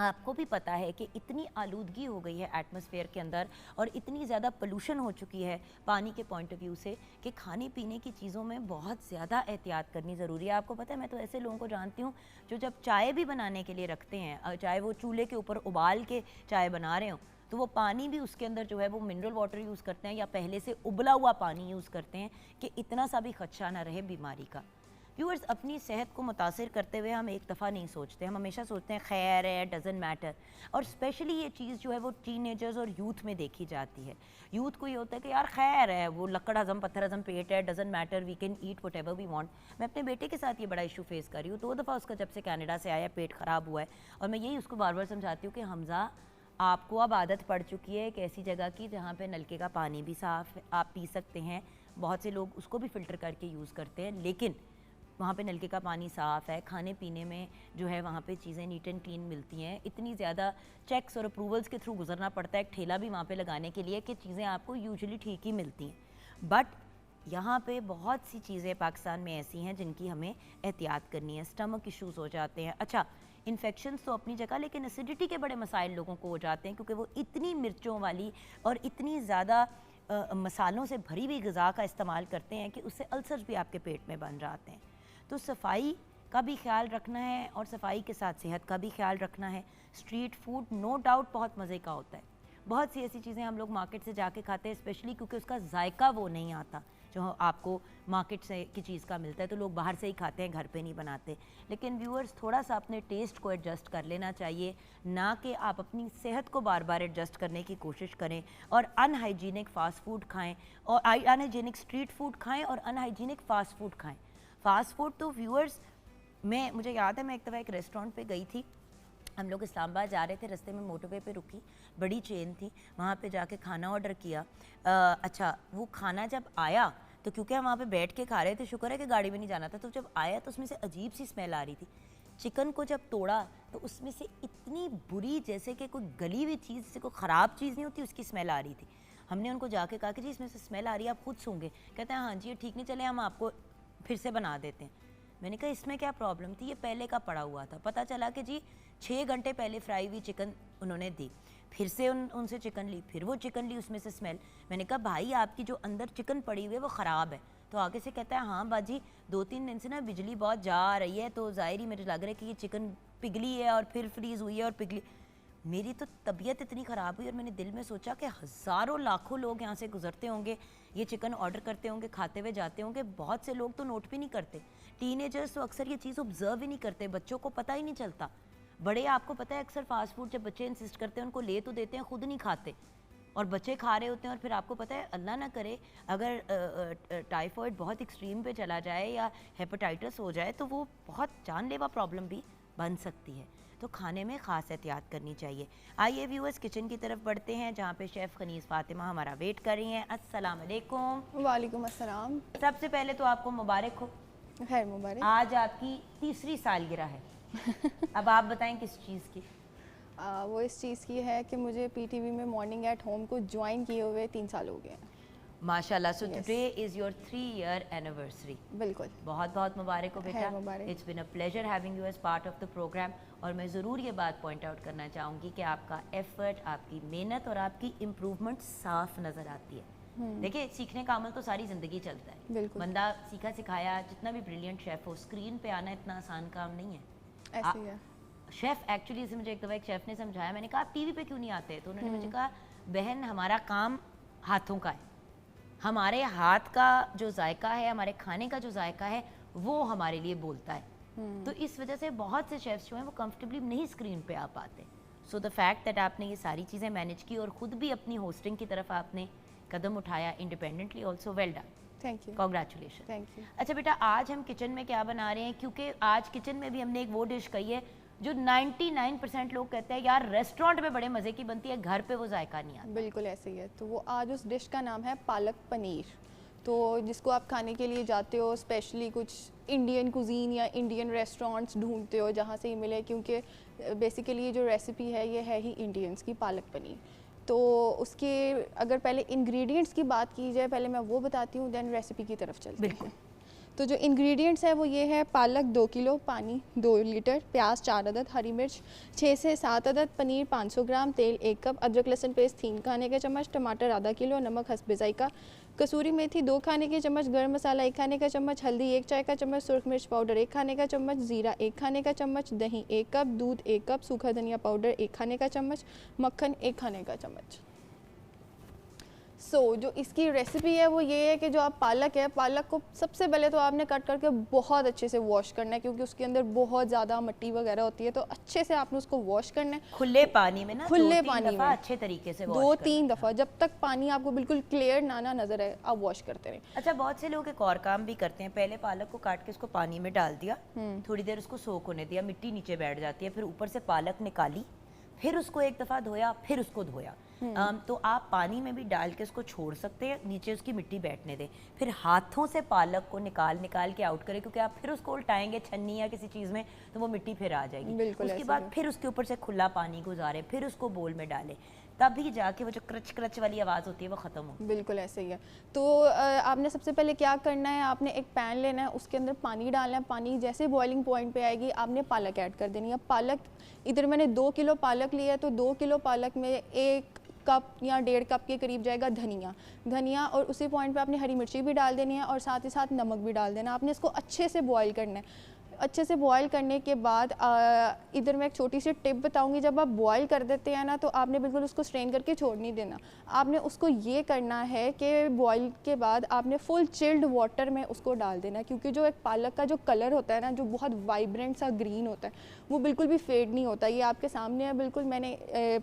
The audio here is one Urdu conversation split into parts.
آپ کو بھی پتہ ہے کہ اتنی آلودگی ہو گئی ہے ایٹماسفیئر کے اندر اور اتنی زیادہ پولوشن ہو چکی ہے پانی کے پوائنٹ آف ویو سے کہ کھانے پینے کی چیزوں میں بہت زیادہ احتیاط کرنی ضروری ہے. آپ کو پتہ ہے میں تو ایسے لوگوں کو جانتی ہوں جو جب چائے بھی بنانے کے لیے رکھتے ہیں, چاہے وہ چولہے کے اوپر ابال کے چائے بنا رہے ہوں, تو وہ پانی بھی اس کے اندر جو ہے وہ منرل واٹر یوز کرتے ہیں یا پہلے سے ابلا ہوا پانی یوز کرتے ہیں کہ اتنا سا بھی خدشہ نہ رہے بیماری کا. ویورز, اپنی صحت کو متاثر کرتے ہوئے ہم ایک دفعہ نہیں سوچتے, ہم ہمیشہ سوچتے ہیں خیر ہے, ڈزنٹ میٹر. اور اسپیشلی یہ چیز جو ہے وہ ٹین ایجرز اور یوتھ میں دیکھی جاتی ہے. یوتھ کو یہ ہوتا ہے کہ یار خیر ہے, وہ لکڑ ہضم پتھر ہضم پیٹ ہے, doesn't matter, we can eat whatever we want. میں اپنے بیٹے کے ساتھ یہ بڑا ایشو فیس کر رہی ہوں. 2 دفعہ اس کا جب سے کینیڈا سے آیا پیٹ خراب ہوا ہے, اور میں یہی اس کو بار بار سمجھاتی ہوں کہ حمزہ آپ کو اب عادت پڑ چکی ہے ایک ایسی جگہ کی جہاں پہ نلکے کا پانی بھی صاف آپ پی سکتے ہیں. بہت سے لوگ اس کو بھی فلٹر کر کے یوز کرتے ہیں, لیکن وہاں پہ نلکے کا پانی صاف ہے, کھانے پینے میں جو ہے وہاں پہ چیزیں نیٹ اینڈ کلین ملتی ہیں. اتنی زیادہ چیکس اور اپروولس کے تھرو گزرنا پڑتا ہے ایک ٹھیلا بھی وہاں پہ لگانے کے لیے کہ چیزیں آپ کو یوزلی ٹھیک ہی ملتی ہیں. بٹ یہاں پہ بہت سی چیزیں پاکستان میں ایسی ہیں جن کی ہمیں احتیاط کرنی ہے. اسٹمک ایشوز ہو جاتے ہیں. اچھا, انفیکشنز تو اپنی جگہ, لیکن ایسیڈیٹی کے بڑے مسائل لوگوں کو ہو جاتے ہیں کیونکہ وہ اتنی مرچوں والی اور اتنی زیادہ مسالوں سے بھری ہوئی غذا کا استعمال کرتے ہیں کہ اس سے السرز بھی آپ کے پیٹ میں بن جاتے ہیں. تو صفائی کا بھی خیال رکھنا ہے اور صفائی کے ساتھ صحت کا بھی خیال رکھنا ہے. اسٹریٹ فوڈ نو ڈاؤٹ بہت مزے کا ہوتا ہے. بہت سی ایسی چیزیں ہم لوگ مارکیٹ سے جا کے کھاتے ہیں اسپیشلی کیونکہ اس کا ذائقہ وہ نہیں آتا جو آپ کو مارکیٹ سے کی چیز کا ملتا ہے, تو لوگ باہر سے ہی کھاتے ہیں, گھر پہ نہیں بناتے. لیکن ویورز, تھوڑا سا اپنے ٹیسٹ کو ایڈجسٹ کر لینا چاہیے, نہ کہ آپ اپنی صحت کو بار بار ایڈجسٹ کرنے کی کوشش کریں اور ان ہائیجینک فاسٹ فوڈ کھائیں اور ان ہائیجینک اسٹریٹ فوڈ کھائیں اور ان ہائیجینک فاسٹ فوڈ کھائیں. فاسٹ فوڈ تو ویورز, مجھے یاد ہے میں ایک دفعہ ایک ریسٹورینٹ پہ گئی تھی, ہم لوگ اسلام آباد جا رہے تھے, رستے میں موٹر وے پہ رکی, بڑی چین تھی, وہاں پہ جا کے کھانا آرڈر کیا. اچھا, وہ کھانا جب آیا تو کیونکہ ہم وہاں پہ بیٹھ کے کھا رہے تھے, شکر ہے کہ گاڑی میں نہیں جانا تھا, تو جب آیا تو اس میں سے عجیب سی اسمیل آ رہی تھی. چکن کو جب توڑا تو اس میں سے اتنی بری, جیسے کہ کوئی گلی ہوئی چیز, جیسے کوئی خراب چیز نہیں ہوتی, اس کی اسمیل آ رہی تھی. ہم نے ان کو جا کے کہا کہ جی اس میں سے اسمیل آ رہی ہے, آپ خود سونگے. کہتے ہیں ہاں جی یہ ٹھیک نہیں, چلے ہم آپ کو پھر سے بنا دیتے ہیں. میں نے کہا اس میں کیا پرابلم تھی, یہ پہلے کا پڑا ہوا تھا. پتہ چلا کہ جی 6 گھنٹے پہلے فرائی ہوئی چکن انہوں نے دی, پھر سے ان سے چکن لی, پھر وہ چکن لی, اس میں سے اسمیل. میں نے کہا بھائی آپ کی جو اندر چکن پڑی ہوئی ہے وہ خراب ہے. تو آگے سے کہتا ہے ہاں باجی 2-3 دن سے نا بجلی بہت جا رہی ہے, تو ظاہر ہی مجھے لگ رہا ہے کہ یہ چکن پگھلی ہے اور پھر فریز ہوئی ہے اور پگھلی. میری تو طبیعت اتنی خراب ہوئی اور میں نے دل میں سوچا کہ ہزاروں لاکھوں لوگ یہاں سے گزرتے ہوں گے, یہ چکن آرڈر کرتے ہوں گے, کھاتے ہوئے جاتے ہوں گے. بہت سے لوگ تو نوٹ بھی نہیں کرتے, ٹین ایجرز تو اکثر یہ چیز آبزرو ہی نہیں کرتے, بچوں کو پتہ ہی نہیں چلتا. بڑے آپ کو پتہ ہے اکثر فاسٹ فوڈ جب بچے انسسٹ کرتے ہیں ان کو لے تو دیتے ہیں, خود نہیں کھاتے, اور بچے کھا رہے ہوتے ہیں. اور پھر آپ کو پتہ ہے اللہ نہ کرے اگر ٹائیفائڈ بہت ایکسٹریم پہ چلا جائے یا ہیپاٹائٹس ہو جائے تو وہ بہت جان لیوا پرابلم بھی بن سکتی ہے. تو کھانے میں خاص احتیاط کرنی چاہیے. آئیے ویورز کچن کی طرف بڑھتے ہیں جہاں پہ شیف خنیز فاطمہ ہمارا ویٹ کر رہی ہیں. السلام علیکم. وعلیکم السلام. سب سے پہلے تو آپ کو مبارک ہو, خیر مبارک. آج آپ کی 3ری سالگرہ ہے. اب آپ بتائیں کس چیز کی؟ وہ اس چیز کی ہے کہ مجھے پی ٹی وی میں مارننگ ایٹ ہوم کو جوائن کیے ہوئے 3 سال ہو گئے ہیں. ماشاءاللہ. So today is your 3-year anniversary. بالکل, بہت بہت مبارک ہو بیٹا. مبارک. It's been a pleasure having you as part of the programme. اور میں ضرور یہ بات پوائنٹ آؤٹ کرنا چاہوں گی کہ آپ کا ایفرٹ, آپ کی محنت اور آپ کی امپروومنٹ صاف نظر آتی ہے. دیکھیں سیکھنے کا عمل تو ساری زندگی چلتا ہے. بندہ سیکھا سکھایا جتنا بھی بریلینٹ شیف ہو, اسکرین پہ آنا اتنا آسان کام نہیں ہے. ایسے ہی ہے. شیف ایکچولی سے مجھے ایک دفعہ ایک شیف نے سمجھایا, میں نے کہا آپ ٹی وی پہ کیوں نہیں آتے, تو انہوں نے مجھے کہا بہن ہمارا کام ہاتھوں کا ہے, ہمارے ہاتھ کا جو ذائقہ ہے, ہمارے کھانے کا جو ذائقہ ہے وہ ہمارے لیے بولتا ہے. تو اس وجہ سے بہت سے شیفس جو ہیں وہ کمفرٹیبلی نہیں اسکرین پہ آ پاتے. سو دا فیکٹ دیٹ آپ نے یہ ساری چیزیں مینیج کی اور خود بھی اپنی ہوسٹنگ کی طرف آپ نے قدم اٹھایا independently, also well done. Thank you. Congratulation. Thank you. اچھا بیٹا, آج ہم کچن میں کیا بنا رہے ہیں, کیونکہ آج کچن میں بھی ہم نے ایک وہ ڈش کہی ہے جو 99% لوگ کہتے ہیں یار ریسٹورینٹ میں بڑے مزے کی بنتی ہے, گھر پہ وہ ذائقہ نہیں آتا. بالکل ایسے ہی ہے. تو وہ آج اس ڈش کا نام ہے پالک پنیر. تو جس کو آپ کھانے کے لیے جاتے ہو, اسپیشلی کچھ انڈین کوزین یا انڈین ریسٹورینٹس ڈھونڈتے ہو جہاں سے یہ ملے, کیونکہ بیسیکلی یہ جو ریسیپی ہے یہ ہے ہی انڈینس کی, پالک پنیر. تو اس کے اگر پہلے انگریڈینٹس کی بات کی جائے, پہلے میں وہ بتاتی ہوں, دین ریسیپی کی طرف چلتے ہیں. تو جو انگریڈینٹس ہے وہ یہ ہے: پالک 2 کلو، پانی 2 لیٹر، پیاز 4 عدد، ہری مرچ 6 سے 7 عدد، پنیر 500 گرام، تیل 1 کپ، ادرک لہسن پیسٹ 3 کھانے کا چمچ، ٹماٹر آدھا کلو، نمک حسب ذائقہ، کسوری میتھی 2 کھانے کے چمچ، گرم مسالہ 1 کھانے کا چمچ، ہلدی 1 چائے کا چمچ، سرخ مرچ پاؤڈر 1 کھانے کا چمچ، زیرہ 1 کھانے کا چمچ، دہی 1 کپ، دودھ 1 کپ، سوکھا دھنیا پاؤڈر 1 کھانے کا چمچ، مکھن 1 کھانے کا چمچ۔ جو اس کی ریسیپی ہے وہ یہ ہے کہ جو آپ پالک ہے، پالک کو سب سے پہلے تو آپ نے کٹ کر کے بہت اچھے سے واش کرنا ہے، کیونکہ اس کے اندر بہت زیادہ مٹی وغیرہ ہوتی ہے، تو اچھے سے آپ نے اس کو واش کرنا ہے کھلے پانی میں نا، کھلے پانی میں اچھے طریقے سے 2-3 دفعہ، جب تک پانی آپ کو بالکل کلیئر نہ نظر آئے آپ واش کرتے رہیں۔ اچھا، بہت سے لوگ ایک اور کام بھی کرتے ہیں، پہلے پالک کو کاٹ کے اس کو پانی میں ڈال دیا، تھوڑی دیر اس کو سوک ہونے دیا، مٹی نیچے بیٹھ جاتی ہے، پھر اوپر سے پالک نکالی، پھر اس کو ایک دفعہ دھویا، پھر اس کو دھویا۔ تو آپ پانی میں بھی ڈال کے اس کو چھوڑ سکتے ہیں، نیچے اس کی مٹی بیٹھنے دیں، پھر ہاتھوں سے پالک کو نکال کے آؤٹ کریں، کیونکہ آپ پھر اس کو الٹائیں گے چھنی یا کسی چیز میں تو وہ مٹی پھر آ جائے گی۔ اس کے بعد پھر اس کے اوپر سے کھلا پانی گزاریں، پھر اس کو بول میں ڈالیں، تبھی جا کے وہ جو کرچ کرچ والی آواز ہوتی ہے وہ ختم ہوگی۔ بالکل ایسے ہی ہے۔ تو آپ نے سب سے پہلے کیا کرنا ہے، آپ نے ایک پین لینا ہے، اس کے اندر پانی ڈالنا ہے، پانی جیسے بوائلنگ پوائنٹ پہ آئے گی آپ نے پالک ایڈ کر دینی ہے۔ پالک ادھر میں نے 2 کلو پالک لیا ہے، تو 2 کلو پالک میں 1 کپ یا 1.5 کپ کے قریب جائے گا دھنیا، اور اسی پوائنٹ پہ آپ نے ہری مرچی بھی ڈال دینی ہے، اور ساتھ ہی ساتھ نمک بھی ڈال دینا۔ آپ نے اس کو اچھے سے بوائل کرنا ہے۔ اچھے سے بوائل کرنے کے بعد ادھر میں ایک چھوٹی سی ٹپ بتاؤں گی، جب آپ بوائل کر دیتے ہیں نا تو آپ نے بالکل اس کو سٹرین کر کے چھوڑ نہیں دینا، آپ نے اس کو یہ کرنا ہے کہ بوائل کے بعد آپ نے فل چلڈ واٹر میں اس کو ڈال دینا ہے، کیونکہ جو ایک پالک کا جو کلر ہوتا ہے نا، جو بہت وائبرنٹ سا گرین ہوتا ہے، وہ بالکل بھی فیڈ نہیں ہوتا۔ یہ آپ کے سامنے ہے بالکل، میں نے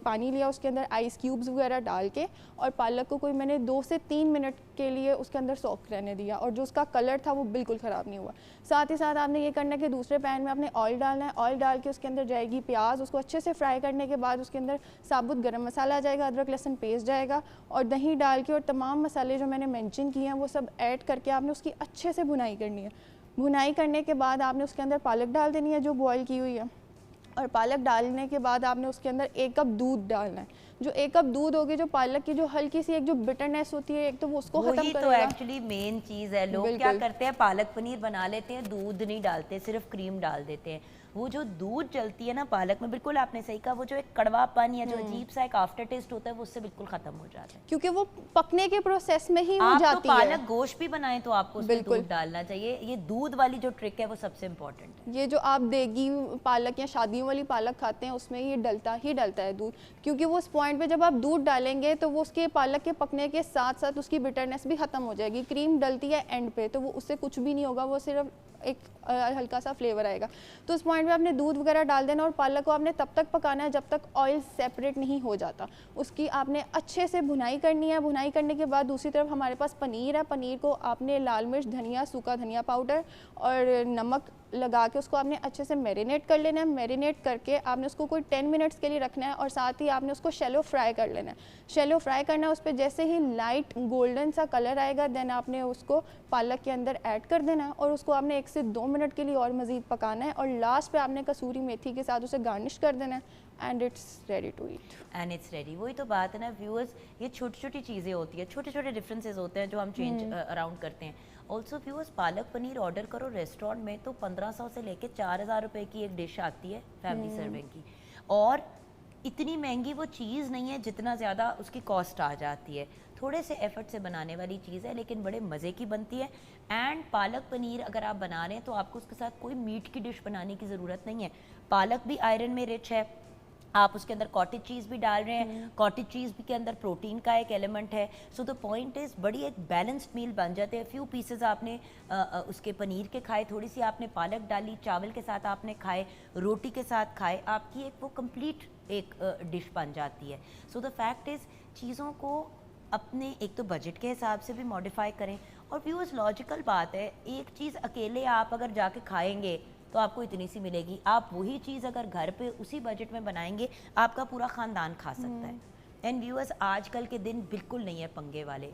پانی لیا، اس کے اندر آئس کیوبز وغیرہ ڈال کے، اور پالک کو کوئی میں نے 2 سے 3 منٹ کے لیے اس کے اندر سوک رہنے دیا، اور جو اس کا کلر تھا وہ بالکل خراب نہیں ہوا۔ ساتھ ہی ساتھ آپ نے یہ کرنا ہے کہ دوسرے پین میں آپ نے آئل ڈالنا ہے، آئل ڈال کے اس کے اندر جائے گی پیاز، اس کو اچھے سے فرائی کرنے کے بعد اس کے اندر ثابت گرم مسالہ آ جائے گا، ادرک لہسن پیسٹ جائے گا، اور دہی ڈال کے اور تمام مسالے جو میں نے مینشن کیے ہیں وہ سب ایڈ کر کے آپ نے اس کی اچھے سے بھنائی کرنی ہے۔ بھنائی کرنے کے بعد آپ نے اس کے اندر پالک ڈال دینی ہے جو بوائل کی ہوئی ہے، اور پالک ڈالنے کے بعد آپ نے اس کے اندر 1 کپ دودھ ڈالنا ہے۔ جو 1 کپ دودھ ہوگی، جو پالک کی جو ہلکی سی ایک جو بٹرنیس ہوتی ہے، ایک تو وہ اس کو ختم کرے گا۔ وہی تو ایکچولی مین چیز ہے، لوگ کیا کرتے ہیں پالک پنیر بنا لیتے ہیں، دودھ نہیں ڈالتے، صرف کریم ڈال دیتے ہیں۔ وہ جو دودھ چلتی ہے نا پالک میں، بالکل آپ نے صحیح کہا، وہ جو ایک کڑوا پانی ہے، جو عجیب سا ایک آفٹر ٹیسٹ ہوتا ہے، وہ اس سے بالکل ختم ہو جاتا ہے، کیونکہ وہ پکنے کے پروسیس میں ہی ہو آپ جاتی تو ہے۔ پالک گوشت بھی بنائیں تو آپ کو اس میں دودھ ڈالنا چاہیے، یہ دودھ والی جو ٹرک ہے وہ سب سے امپورٹنٹ ہے۔ یہ جو آپ دیگی پالک یا شادیوں والی پالک کھاتے ہیں، اس میں یہ ڈلتا ہے دودھ، کیونکہ وہ اس پوائنٹ پہ جب آپ دودھ ڈالیں گے تو وہ اس کے پالک کے پکنے کے ساتھ ساتھ اس کی بٹرنیس بھی ختم ہو جائے گی۔ کریم ڈلتی ہے اینڈ پہ، تو وہ اس سے کچھ بھی نہیں ہوگا، وہ صرف ایک ہلکا سا فلیور آئے گا۔ تو اس پوائنٹ پہ آپ نے دودھ وغیرہ ڈال دینا، اور پالک کو آپ نے تب تک پکانا ہے جب تک آئل سیپریٹ نہیں ہو جاتا، اس کی آپ نے اچھے سے بھنائی کرنی ہے۔ بھنائی کرنے کے بعد دوسری طرف ہمارے پاس پنیر ہے، پنیر کو آپ نے لال مرچ، دھنیا، سوکھا دھنیا پاؤڈر اور نمک لگا کے اس کو آپ نے اچھے سے میرینیٹ کر لینا ہے۔ میرینیٹ کر کے آپ نے اس کو کوئی 10 منٹس کے لیے رکھنا ہے، اور ساتھ ہی آپ نے اس کو شیلو فرائی کر لینا ہے۔ شیلو فرائی کرنا ہے، اس پہ جیسے ہی لائٹ گولڈن سا کلر آئے گا، دین آپ نے اس کو پالک کے اندر ایڈ کر دینا ہے، اور اس کو آپ نے 1 سے 2 منٹ کے لیے اور مزید پکانا ہے، اور لاسٹ پہ آپ نے کسوری میتھی کے ساتھ اسے گارنش کر دینا ہے، and it's ready to eat. And it's ready. وہی تو بات ہے نا ویورز، یہ چھوٹی چھوٹی چیزیں ہوتی ہیں، چھوٹے چھوٹے ڈفرینسز ہوتے ہیں جو ہم چینج اراؤنڈ کرتے ہیں۔ Also viewers, palak paneer order کرو ریسٹورینٹ میں تو 1500 سے لے کے 4000 روپے کی ایک ڈش آتی ہے فیملی سرونگ کی، اور اتنی مہنگی وہ چیز نہیں ہے جتنا زیادہ اس کی کاسٹ آ جاتی ہے۔ تھوڑے سے ایفرٹ سے بنانے والی چیز ہے، لیکن بڑے مزے کی بنتی ہے۔ اینڈ پالک پنیر اگر آپ بنا رہے ہیں تو آپ کو اس کے ساتھ کوئی میٹ کی ڈش بنانے کی ضرورت نہیں ہے۔ پالک بھی آئرن میں رچ ہے، آپ اس کے اندر کاٹیج چیز بھی ڈال رہے ہیں، کاٹیج چیز بھی کے اندر پروٹین کا ایک ایلیمنٹ ہے، سو دا پوائنٹ از بڑی ایک بیلنسڈ میل بن جاتے ہیں۔ فیو پیسز آپ نے اس کے پنیر کے کھائے، تھوڑی سی آپ نے پالک ڈالی، چاول کے ساتھ آپ نے کھائے، روٹی کے ساتھ کھائے، آپ کی ایک وہ کمپلیٹ ایک ڈش بن جاتی ہے۔ سو دا فیکٹ از چیزوں کو اپنے ایک تو بجٹ کے حساب سے بھی ماڈیفائی کریں، اور ویورز لاجیکل بات ہے، ایک چیز اکیلے آپ اگر جا کے کھائیں گے تو آپ کو اتنی سی ملے گی، آپ وہی چیز اگر گھر پہ اسی بجٹ میں بنائیں گے آپ کا پورا خاندان کھا سکتا ہے۔ اینڈ ویورز، آج کل کے دن بالکل نہیں ہے پنگے والے،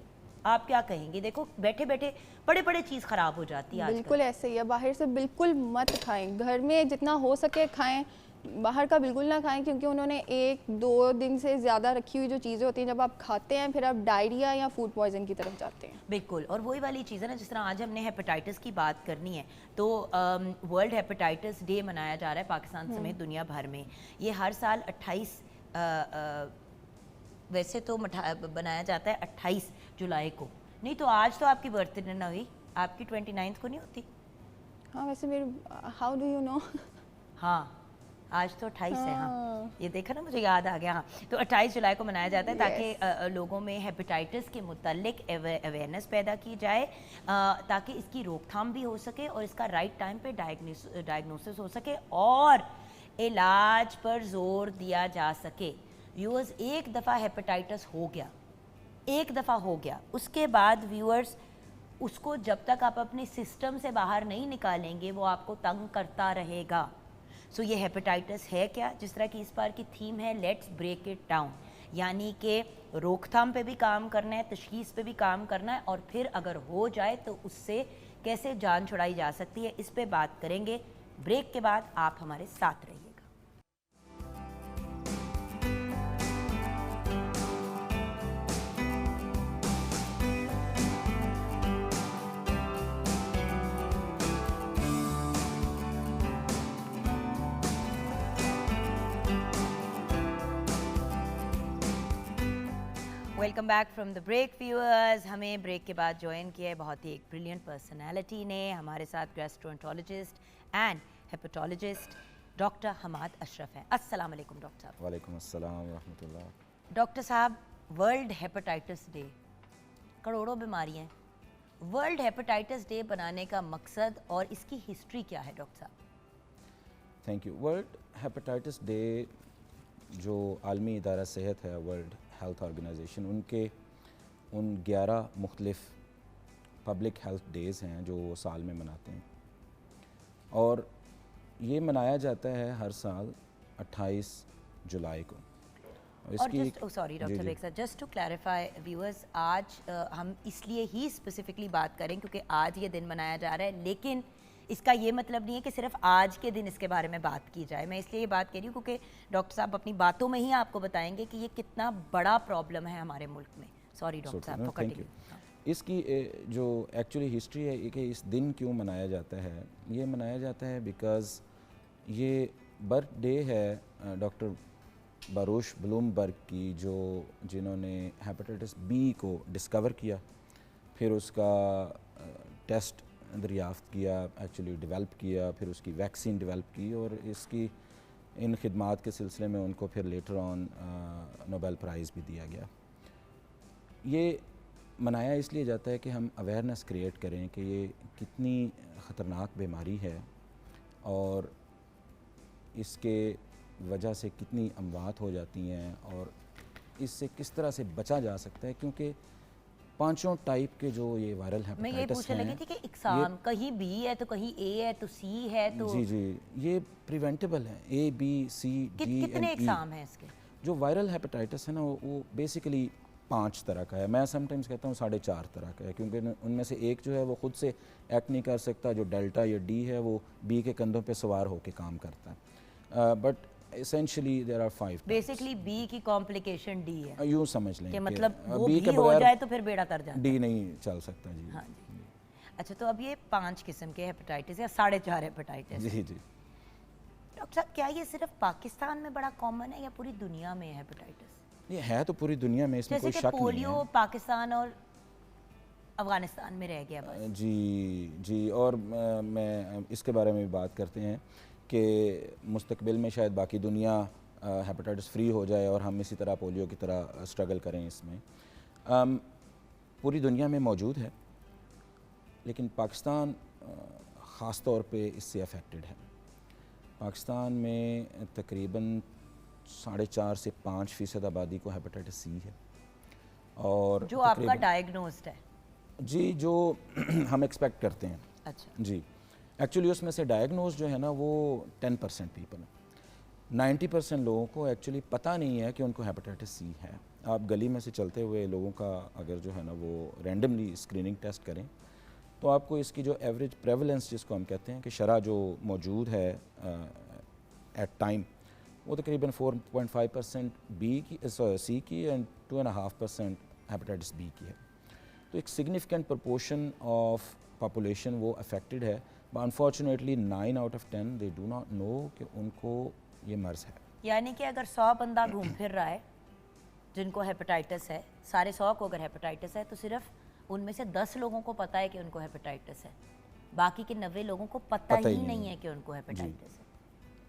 آپ کیا کہیں گے؟ دیکھو بیٹھے بیٹھے بڑے چیز خراب ہو جاتی ہے آج کل۔ بالکل ایسے ہی ہے، باہر سے بالکل مت کھائیں، گھر میں جتنا ہو سکے کھائیں، باہر کا بالکل نہ کھائیں کیونکہ انہوں نے 1-2 دن سے زیادہ رکھی ہوئی جو چیزیں ہوتی ہیں جب آپ کھاتے ہیں پھر آپ ڈائریا یا فوڈ پوائزن کی طرف جاتے ہیں. بالکل. اور وہی والی چیز ہے نا، جس طرح آج ہم نے ہیپیٹائٹس کی بات کرنی ہے تو ورلڈ ہیپیٹائٹس ڈے منایا جا رہا ہے پاکستان سمیت دنیا بھر میں. یہ ہر سال 28 ویسے تو بنایا جاتا ہے 28 جولائی کو. نہیں تو آج تو آپ کی برتھ ڈے نہ ہوئی، آپ کی 29 کو نہیں ہوتی؟ ہاں ویسے میرے ہاؤ ڈو یو نو؟ ہاں آج تو 28 ہے. ہاں یہ دیکھا نا، مجھے یاد آ گیا. ہاں تو 28 جولائی کو منایا جاتا ہے تاکہ لوگوں میں ہیپیٹائٹس کے متعلق اویئرنیس پیدا کی جائے، تاکہ اس کی روک تھام بھی ہو سکے اور اس کا رائٹ ٹائم پہ ڈائگنوسس ہو سکے اور علاج پر زور دیا جا سکے. ویورز ایک دفعہ ہیپیٹائٹس ہو گیا، ایک دفعہ ہو گیا، اس کے بعد ویورز اس کو جب تک آپ اپنے سسٹم سے باہر نہیں نکالیں گے وہ آپ کو تنگ کرتا رہے گا. سو یہ ہیپیٹائٹس ہے کیا؟ جس طرح کی اس بار کی تھیم ہے لیٹس بریک اٹ ڈاؤن، یعنی کہ روک تھام پہ بھی کام کرنا ہے، تشخیص پہ بھی کام کرنا ہے، اور پھر اگر ہو جائے تو اس سے کیسے جان چھڑائی جا سکتی ہے، اس پہ بات کریں گے. بریک کے بعد آپ ہمارے ساتھ رہیے گا. Welcome back from the break viewers. ہمیں بریک کے بعد جوائن کیا ہے بہت ہی ایک بریلینٹ پرسنالٹی نے. ہمارے ساتھ گیسٹرونٹولوجسٹ اینڈ ہیپیٹالوجسٹ ڈاکٹر حماد اشرف ہیں. السلام علیکم ڈاکٹر صاحب. وعلیکم السلام ورحمۃ اللہ. ڈاکٹر صاحب، ورلڈ ہیپیٹائٹس ڈے، کروڑوں بیماریاں، ورلڈ ہیپیٹائٹس ڈے بنانے کا مقصد اور اس کی ہسٹری کیا ہے ڈاکٹر صاحب؟ Thank you. World hepatitis day جو عالمی ادارہ صحت ہے، ورلڈ ہیلتھ آرگنائزیشن، ان 11 مختلف پبلک ہیلتھ ڈیز ہیں جو وہ سال میں مناتے ہیں، اور یہ منایا جاتا ہے ہر سال 28 جولائی کو. سوری ڈاکٹر ایک ساتھ جسٹ ٹو کلیریفائی ویورز، آج ہم اس لیے ہی اسپیسیفکلی بات کریں کیونکہ آج یہ دن منایا جا رہا ہے، لیکن اس کا یہ مطلب نہیں ہے کہ صرف آج کے دن اس کے بارے میں بات کی جائے. میں اس لیے یہ بات کہہ رہی ہوں کیونکہ ڈاکٹر صاحب اپنی باتوں میں ہی آپ کو بتائیں گے کہ یہ کتنا بڑا پرابلم ہے ہمارے ملک میں. سوری ڈاکٹر صاحب فار کٹنگ. اس کی جو ایکچولی ہسٹری ہے کہ اس دن کیوں منایا جاتا ہے، یہ منایا جاتا ہے بیکاز یہ برتھ ڈے ہے ڈاکٹر باروش بلومبرگ کی، جنہوں نے ہیپیٹائٹس بی کو ڈسکور کیا، پھر اس کا ٹیسٹ دریافت کیا، ایکچولی ڈیولپ کیا، پھر اس کی ویکسین ڈیولپ کی، اور اس کی ان خدمات کے سلسلے میں ان کو پھر لیٹر آن نوبل پرائز بھی دیا گیا. یہ منایا اس لیے جاتا ہے کہ ہم اویئرنیس کریٹ کریں کہ یہ کتنی خطرناک بیماری ہے اور اس کے وجہ سے کتنی اموات ہو جاتی ہیں، اور اس سے کس طرح سے بچا جا سکتا ہے، کیونکہ 5 ٹائپ کے جو یہ وائرل ہیپیٹائٹس ہیں. میں یہ پوچھنے لگی تھی کہ اقسام کہیں بی ہے تو کہیں اے ہے تو سی ہے تو جی یہ پریونٹیبل ہیں، اے بی سی ڈی اینڈ ای. کتنے اقسام ہیں اس کے؟ جو وائرل ہیپیٹائٹس ہے نا وہ بیسیکلی 5 طرح کا ہے. میں سم ٹائمز کہتا ہوں 4.5 طرح کا ہے، کیونکہ ان میں سے ایک جو ہے وہ خود سے ایکٹ نہیں کر سکتا، جو ڈیلٹا یا ڈی ہے وہ بی کے کندھوں پہ سوار ہو کے کام کرتا ہے. But essentially there are 5 basically B کی کمپلیکیشن ڈی ہے، یوں سمجھ لیں کہ مطلب وہ بی کے بھی ہو بغیر جائے تو پھر بیڑا کر جاتا ہے، ڈی نہیں چل سکتا. جی ہاں جی. اچھا تو اب یہ 5 قسم کے ہیپیٹائٹس یا 4.5 ہیپیٹائٹس. جی ڈاکٹر صاحب کیا یہ صرف پاکستان میں بڑا کامن ہے یا پوری دنیا میں ہیپیٹائٹس؟ یہ ہے تو پوری دنیا میں، اس میں کوئی شک نہیں ہے. پولیو پاکستان اور افغانستان میں رہ گیا بس. جی اور میں اس کے بارے میں بھی بات کرتے ہیں کہ مستقبل میں شاید باقی دنیا ہیپیٹائٹس فری ہو جائے اور ہم اسی طرح پولیو کی طرح اسٹرگل کریں. اس میں پوری دنیا میں موجود ہے، لیکن پاکستان خاص طور پہ اس سے افیکٹڈ ہے. پاکستان میں تقریباً 4.5 سے 5% آبادی کو ہیپیٹائٹس سی ہے، اور جو آپ کا ڈائگنوزڈ ہے. جی جو ہم ایکسپیکٹ کرتے ہیں. اچھا جی ایکچولی اس میں سے ڈائگنوز جو ہے نا وہ 10% پیپل ہیں. 90% لوگوں کو ایکچولی پتہ نہیں ہے کہ ان کو ہیپیٹائٹس سی ہے. آپ گلی میں سے چلتے ہوئے لوگوں کا اگر جو ہے نا وہ رینڈملی اسکریننگ ٹیسٹ کریں تو آپ کو اس کی جو ایوریج پریولنس جس کو ہم کہتے ہیں کہ شرح جو موجود ہے ایٹ ٹائم وہ تقریباً 4.5% بی کی سی کی اینڈ 2.5% ہیپاٹائٹس بی کی ہے. تو ایک سگنیفیکنٹ پرپورشن آف پاپولیشن وہ افیکٹڈ ہے. Unfortunately 9 out of 10 they do not know کہ ان کو یہ مرض ہے. یعنی کہ اگر 100 بندہ گھوم پھر رہا ہے جن کو ہیپاٹائٹس ہے, سارے 100 کو اگر ہیپاٹائٹس ہے تو صرف ان میں سے 10 لوگوں کو پتہ ہے کہ ان کو ہیپاٹائٹس ہے, باقی کے 90 لوگوں کو پتہ ہی نہیں ہے کہ ان کو ہیپاٹائٹس ہے.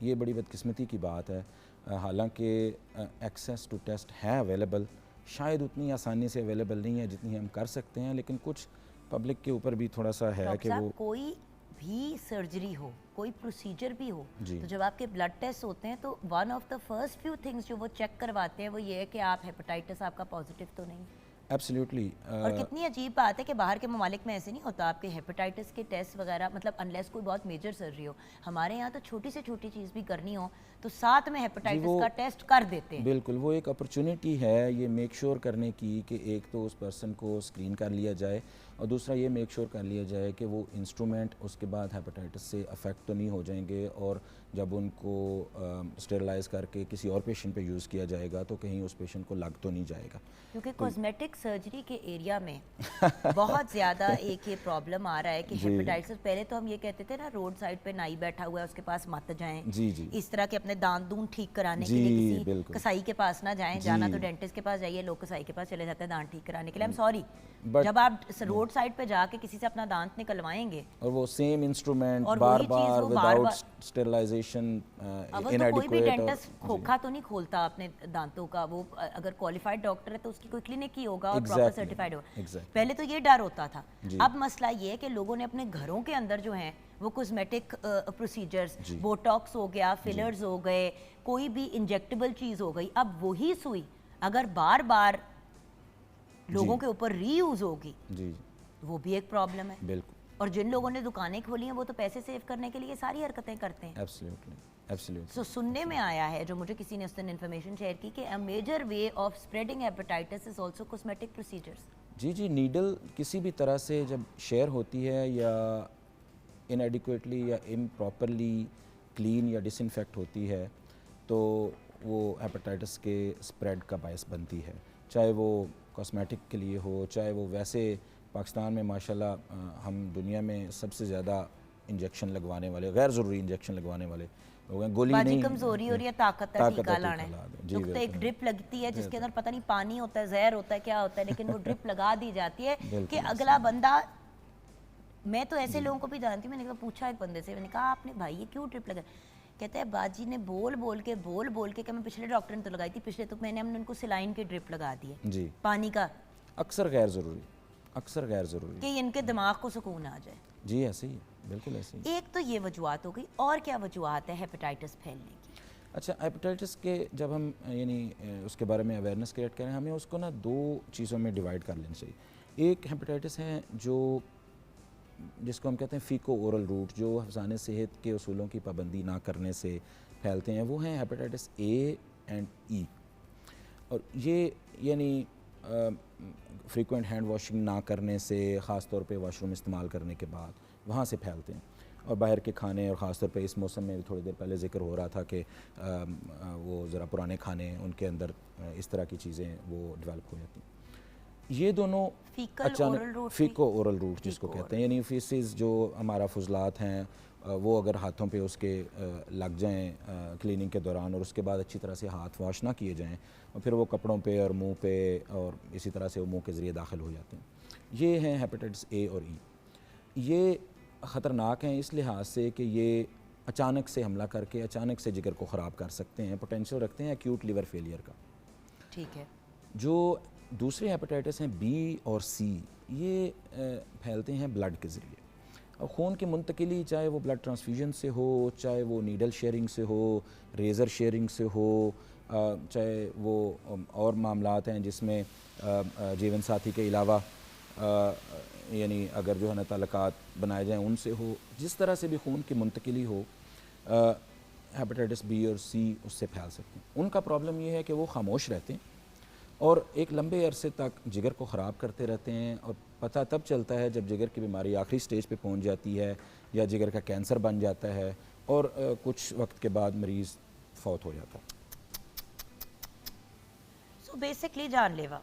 یہ بڑی بدقسمتی کی بات ہے. حالانکہ ایکسیس ٹو ٹیسٹ ہے اویلیبل, شاید اتنی آسانی سے اویلیبل نہیں ہے جتنی ہم کر سکتے ہیں, لیکن کچھ پبلک کے اوپر بھی تھوڑا سا ہے کہ وہ کوئی بھی سرجری ہو, کوئی پروسیجر بھی ہو, تو جب آپ کے بلڈ ٹیسٹ ہوتے ہیں تو one of the first few things جو وہ چیک کرواتے ہیں وہ یہ ہے کہ آپ ہیپاٹائٹس آپ کا پازیٹیو تو نہیں. ایبسلیوٹلی. اور کتنی عجیب بات ہے کہ باہر کے ممالک میں ایسے نہیں ہوتا, آپ کے ہیپاٹائٹس کے ٹیسٹ وغیرہ مطلب انلیس کوئی بہت میجر سرجری ہو. ہمارے یہاں تو چھوٹی سے چھوٹی چیز بھی کرنی ہو تو ساتھ میں ہیپاٹائٹس کا ٹیسٹ کر دیتے ہیں. بالکل, وہ ایک اپرچونٹی ہے یہ میک شور کرنے کی کہ ایک تو اس پرسن کو اسکرین کر لیا جائے, اور دوسرا یہ میک شور کر لیا جائے کہ وہ انسٹرومنٹ اس کے بعد ہیپاٹائٹس سے افیکٹ تو نہیں ہو جائیں گے, اور جب ان کو اسٹیرلائز کر کے کسی اور پیشنٹ پہ یوز کیا جائے گا تو کہیں اس پیشنٹ کو لگ تو نہیں جائے گا. کیونکہ کاسمیٹک سرجری کے ایریا میں بہت زیادہ ایک یہ پرابلم آ رہا ہے کہ ہیپاٹائٹس, پہلے تو ہم یہ کہتے تھے نا روڈ سائڈ پہ نائی بیٹھا ہوا ہے اس کے پاس مت جائیں, اس طرح کے اپنے دانت دون ٹھیک کرانے کے لیے کسی کسائی کے پاس نہ جائیں, جانا تو ڈینٹسٹ کے پاس جائیے, لوگ کسائی کے پاس چلے جاتے ہیں دانت ٹھیک کرانے کے لیے. سوری, جب آپ روڈ سائڈ پہ جا کے کسی سے اپنا دانت نکلوائیں گے اور وہ سیم انسٹرومنٹ بار بار وداؤٹ اسٹیرلائزیشن, کوئی بھی ڈینٹسٹ کھوکھا تو نہیں کھولتا اپنے دانتوں کا, وہ اگر کوالیفائڈ ڈاکٹر ہے تو اس کی کوئی کلینک ہی ہوگا اور پراپر سرٹیفائڈ ہوگا. پہلے تو یہ ڈر ہوتا تھا. اب مسئلہ یہ ہے کہ لوگوں نے اپنے گھروں کے اندر جو ہیں وہ کاسمیٹک پروسیجرز, بوٹاکس ہو گیا, فلرز ہو گئے, کوئی بھی انجیکٹیبل چیز ہو گئی, اب وہی سوئی اگر بار بار لوگوں کے اوپر ری یوز ہوگی وہ بھی ایک پرابلم ہے. بالکل. اور جن لوگوں نے دکانیں کھولی ہیں وہ تو پیسے سیو کرنے کے لیے ساری حرکتیں کرتے ہیں. ایبسلیوٹلی. سننے میں آیا ہے, جو مجھے کسی نے اس دن انفارمیشن شیئر کی, کہ a major way of spreading hepatitis is also cosmetic procedures. جی نیڈل کسی بھی طرح سے جب شیئر ہوتی ہے یا انیڈیکویٹلی یا امپراپرلی کلین یا ڈس انفیکٹ ہوتی ہے تو وہ ہیپاٹائٹس کے اسپریڈ کا باعث بنتی ہے, چاہے وہ کاسمیٹک کے لیے ہو, چاہے وہ ویسے. پاکستان میں ماشاءاللہ ہم دنیا میں سب سے زیادہ انجیکشن لگوانے والے, غیر ضروری انجیکشن لگوانے والے لوگ ہیں. گولی نہیں, کمزوری ہو رہی ہے, طاقت ہے, ٹیکا لانا ہے. تو ایک ڈرپ لگتی ہے جس کے اندر پتہ نہیں پانی ہوتا ہے, زہر ہوتا ہے, کیا ہوتا ہے, لیکن وہ ڈرپ لگا دی جاتی ہے کہ اگلا بندہ. میں تو ایسے لوگوں کو بھی جانتی ہوں, میں نے پوچھا ایک بندے سے, میں نے کہا آپ نے بھائی یہ کیوں ڈرپ لگا, کہتے ہیں باجی نے بول بول کے کہ میں پچھلے ڈاکٹر نے تو لگائی تھی, پچھلے تو میں نے ان کو سلائن کی ڈرپ لگا دی ہے پانی کا. اکثر غیر ضروری کہ ان کے دماغ کو سکون آ جائے. جی ایسے ہی, بالکل ایسے ہی. ایک تو یہ وجوہات ہو گئی, اور کیا وجوہات ہے ہیپاٹائٹس پھیلنے کی؟ اچھا, ہیپاٹائٹس کے جب ہم یعنی اس کے بارے میں اویئرنیس کریٹ کریں, ہمیں اس کو نا 2 چیزوں میں ڈیوائڈ کر لینا چاہیے. ایک ہیپاٹائٹس ہے جو جس کو ہم کہتے ہیں فیکو اورل روٹ, جو حفظان صحت کے اصولوں کی پابندی نہ کرنے سے پھیلتے ہیں, وہ ہیں ہیپاٹائٹس اے اینڈ ای. اور یہ یعنی فریکوینٹ ہینڈ واشنگ نہ کرنے سے, خاص طور پہ واش روم استعمال کرنے کے بعد, وہاں سے پھیلتے ہیں. اور باہر کے کھانے, اور خاص طور پہ اس موسم میں بھی تھوڑی دیر پہلے ذکر ہو رہا تھا کہ وہ ذرا پرانے کھانے, ان کے اندر اس طرح کی چیزیں وہ ڈیولپ ہو جاتی ہیں. یہ دونوں اچانک فیکو اورل روٹ جس کو کہتے ہیں, یعنی فیسز جو ہمارا فضلات ہیں وہ اگر ہاتھوں پہ اس کے لگ جائیں کلیننگ کے دوران, اور اس کے بعد اچھی طرح سے ہاتھ واش نہ کیے جائیں, اور پھر وہ کپڑوں پہ اور منہ پہ اور اسی طرح سے وہ منہ کے ذریعے داخل ہو جاتے ہیں. یہ ہیں ہیپاٹائٹس اے اور ای. یہ خطرناک ہیں اس لحاظ سے کہ یہ اچانک سے حملہ کر کے اچانک سے جگر کو خراب کر سکتے ہیں, پوٹینشیل رکھتے ہیں ایکیوٹ لیور فیلئر کا. ٹھیک ہے. جو دوسرے ہیپاٹائٹس ہیں بی اور سی, یہ پھیلتے ہیں بلڈ کے ذریعے. اور خون کی منتقلی, چاہے وہ بلڈ ٹرانسفیوژن سے ہو, چاہے وہ نیڈل شیئرنگ سے ہو, ریزر شیئرنگ سے ہو, چاہے وہ اور معاملات ہیں جس میں جیون ساتھی کے علاوہ یعنی اگر جو ہے نا تعلقات بنائے جائیں ان سے ہو, جس طرح سے بھی خون کی منتقلی ہو, ہیپاٹائٹس بی اور سی اس سے پھیل سکتے ہیں. ان کا پرابلم یہ ہے کہ وہ خاموش رہتے ہیں اور ایک لمبے عرصے تک جگر کو خراب کرتے رہتے ہیں, اور پتہ تب چلتا ہے جب جگر کی بیماری آخری سٹیج پہ پہنچ جاتی ہے یا جگر کا کینسر بن جاتا ہے, اور کچھ وقت کے بعد مریض فوت ہو جاتا. سو بیسکلی جان لیوا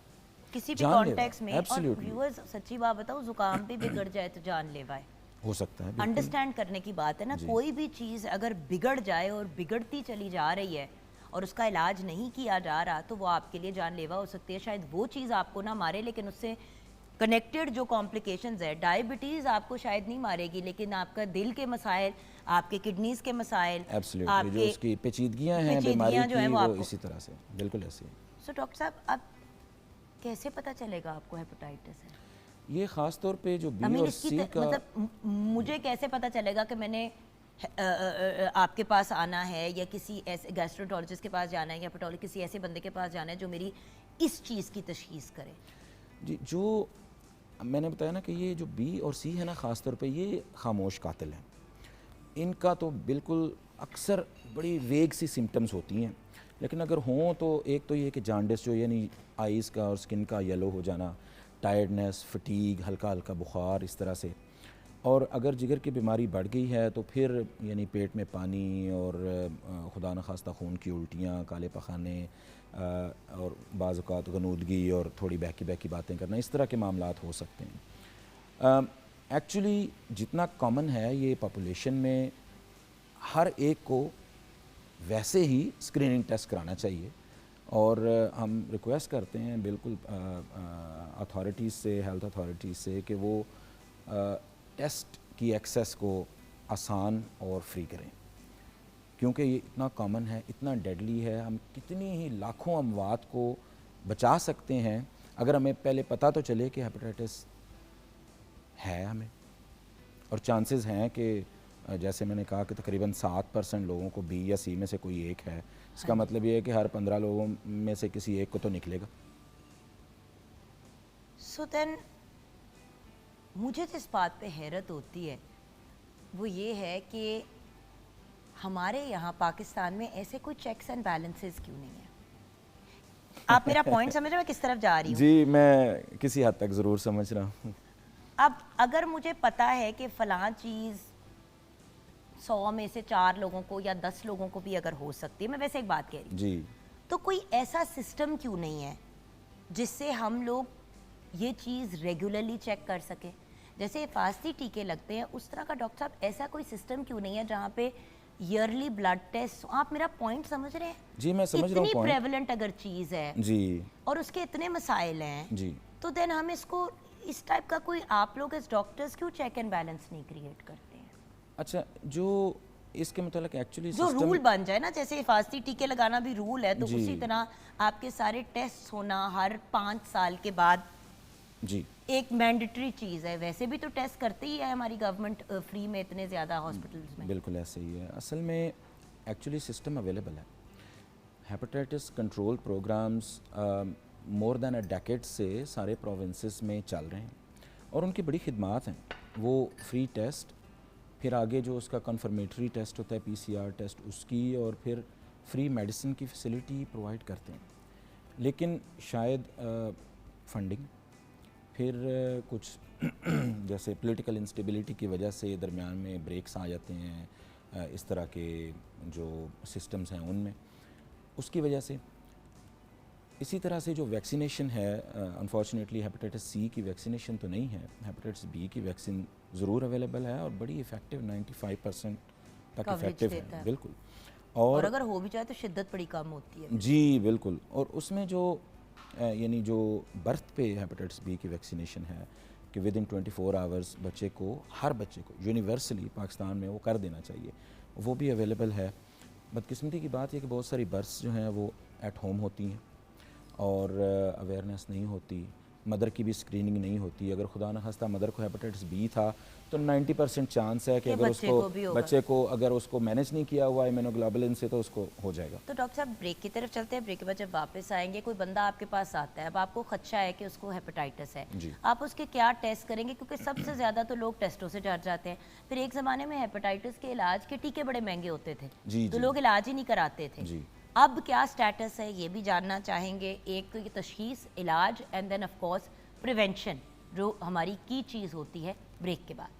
کسی بھی جان لیوا، کانٹیکس میں. اور absolutely. ویورز سچی بات بتاؤ, زکام بھی بگڑ جائے تو جان لیوا ہے. ہو سکتا ہے بالکل. انڈرسٹینڈ کرنے کی بات ہے نا, جی. کوئی بھی چیز اگر بگڑ جائے اور بگڑتی چلی جا رہی ہے اور اس کا علاج نہیں کیا جا رہا تو وہ آپ کے لیے جان لیوا ہو سکتی ہے. شاید وہ چیز آپ کو نہ مارے لیکن اس سے کنیکٹڈ جو کمپلیکیشنز ہے, ڈائبٹیز آپ کو شاید نہیں مارے گی لیکن آپ کا دل کے مسائل, آپ کے کڈنیز کے مسائل, ایبسلیوٹلی جو اس کی پیچیدگیاں ہیں بیماری جو ہیں کی وہ آپ وہ کو. اسی طرح سے بالکل ایسے. سو ڈاکٹر صاحب اب کیسے پتہ چلے گا آپ کو ہیپاٹائٹس ہے؟ یہ خاص طور پہ جو بی I mean اور اس کی سی کا, مطلب مجھے کیسے پتہ چلے گا کہ میں نے آپ کے پاس آنا ہے یا کسی ایسے گیسٹرونٹولوجسٹ کے پاس جانا ہے یا پیٹولوجسٹ کسی ایسے بندے کے پاس جانا ہے جو میری اس چیز کی تشخیص کرے؟ جی جو میں نے بتایا نا کہ یہ جو بی اور سی ہے نا خاص طور پہ یہ خاموش قاتل ہیں. ان کا تو بالکل اکثر بڑی ویگ سی سمٹمز ہوتی ہیں, لیکن اگر ہوں تو ایک تو یہ کہ جانڈس جو یعنی آئیز کا اور سکن کا یلو ہو جانا, ٹائرڈنس, فٹیگ, ہلکا ہلکا بخار اس طرح سے. اور اگر جگر کی بیماری بڑھ گئی ہے تو پھر یعنی پیٹ میں پانی اور خدا نخواستہ خون کی الٹیاں, کالے پخانے اور بعض اوقات غنودگی اور تھوڑی بہکی باتیں کرنا, اس طرح کے معاملات ہو سکتے ہیں. ایکچولی جتنا کامن ہے یہ پاپولیشن میں ہر ایک کو ویسے ہی اسکریننگ ٹیسٹ کرانا چاہیے, اور ہم ریکویسٹ کرتے ہیں بالکل اتھارٹیز سے, ہیلتھ اتھارٹیز سے کہ وہ ٹیسٹ کی ایکسیس کو آسان اور فری کریں, کیونکہ یہ اتنا کامن ہے, اتنا ڈیڈلی ہے. ہم کتنی ہی لاکھوں اموات کو بچا سکتے ہیں اگر ہمیں پہلے پتہ تو چلے کہ ہیپاٹائٹس ہے ہمیں. اور چانسز ہیں کہ جیسے میں نے کہا کہ تقریباً 7% لوگوں کو بی یا سی میں سے کوئی ایک ہے. اس کا مطلب یہ ہے کہ ہر 15 لوگوں میں سے کسی ایک کو تو نکلے گا. سو دین مجھے جس بات پہ حیرت ہوتی ہے وہ یہ ہے کہ ہمارے یہاں پاکستان میں ایسے کوئی چیکس اینڈ بیلنسز کیوں نہیں ہیں؟ آپ میرا پوائنٹ سمجھ رہے ہیں میں کس طرف جا رہی ہوں؟ جی میں کسی حد تک ضرور سمجھ رہا ہوں. اب اگر مجھے پتہ ہے کہ فلاں چیز 100 میں سے 4 لوگوں کو یا 10 لوگوں کو بھی اگر ہو سکتی ہے, میں ویسے ایک بات کہہ رہی ہوں, جی تو کوئی ایسا سسٹم کیوں نہیں ہے جس سے ہم لوگ یہ چیز ریگولرلی چیک کر سکیں؟ جیسے حفاظتی ٹیکے لگتے ہیں اس طرح کا ڈاکٹر صاحب ایسا کوئی سسٹم کیوں نہیں ہے جہاں پہ ایئرلی بلڈ ٹیسٹ؟ آپ میرا پوائنٹ سمجھ رہے ہیں؟ جی میں سمجھ رہا ہوں اتنی پوائنٹ. پریولنٹ اگر چیز ہے جی اور اس کے اتنے مسائل ہیں جی تو دین ہم اس کو اس ٹائپ کا کوئی آپ لوگ ایز ڈاکٹرز کیوں چیک اینڈ بیلنس نہیں کریٹ کرتے ہیں؟ اچھا جو اس کے متعلق ایکچولی جو رول بن جائے نا, جیسے حفاظتی ٹیکے لگانا بھی رول ہے تو جی. اسی طرح آپ کے سارے ٹیسٹ ہونا ہر 5 سال کے بعد جی ایک مینڈیٹری چیز ہے. ویسے بھی تو ٹیسٹ کرتے ہی ہے ہماری گورنمنٹ فری میں اتنے زیادہ ہاسپٹلز میں. بالکل ایسے ہی ہے. اصل میں ایکچولی سسٹم اویلیبل ہے. Hepatitis control programmes more than a decade سے سارے پروونسز میں چل رہے ہیں اور ان کی بڑی خدمات ہیں. وہ فری ٹیسٹ, پھر آگے جو اس کا کنفرمیٹری ٹیسٹ ہوتا ہے PCR ٹیسٹ اس کی, اور پھر فری میڈیسن کی فیسلٹی پرووائڈ کرتے ہیں. لیکن شاید فنڈنگ, پھر کچھ جیسے پولیٹیکل انسٹیبلٹی کی وجہ سے درمیان میں بریکس آ جاتے ہیں اس طرح کے جو سسٹمز ہیں ان میں, اس کی وجہ سے. اسی طرح سے جو ویکسینیشن ہے, انفارچونیٹلی ہیپاٹائٹس سی کی ویکسینیشن تو نہیں ہے, ہیپاٹائٹس بی کی ویکسین ضرور اویلیبل ہے اور بڑی افیکٹو 95% تک افیکٹو ہے. بالکل. اور اگر ہو بھی جائے تو شدت بڑی کم ہوتی ہے. جی بالکل. اور اس میں جو یعنی جو برتھ پہ ہیپاٹائٹس بی کی ویکسینیشن ہے کہ ود ان 24 آورس بچے کو, ہر بچے کو یونیورسلی پاکستان میں وہ کر دینا چاہیے, وہ بھی اویلیبل ہے. بدقسمتی کی بات یہ کہ بہت ساری برتھس جو ہیں وہ ایٹ ہوم ہوتی ہیں اور اویئرنیس نہیں ہوتی, مدر کی بھی اسکریننگ نہیں ہوتی. اگر خدا نخواستہ مدر کو ہیپاٹائٹس بی تھا تو 90% چانس ہے کہ اگر اس کو بچے کو اگر اس کو مینیج نہیں کیا ہوا ایمینوگلوبولن سے تو اس کو ہو جائے گا. تو ڈاکٹر صاحب بریک کی طرف چلتے ہیں. بریک کے بعد جب واپس آئیں گے, کوئی بندہ آپ کے پاس آتا ہے, اب آپ کو خدشہ ہے کہ اس کو ہیپاٹائٹس ہے, آپ اس کے کیا ٹیسٹ کریں گے؟ کیونکہ سب سے زیادہ تو لوگ ٹیسٹوں سے ڈر جاتے ہیں. پھر ایک زمانے میں ہیپاٹائٹس کے علاج کے ٹیکے بڑے مہنگے ہوتے تھے تو لوگ علاج ہی نہیں کراتے تھے. اب کیا سٹیٹس ہے یہ بھی جاننا چاہیں گے. ایک تو یہ تشخیص, علاج, and then of course prevention جو ہماری کی چیز ہوتی ہے. بریک کے بعد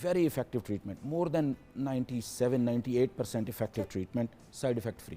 very effective treatment, more than 97-98% effective treatment, side effect free.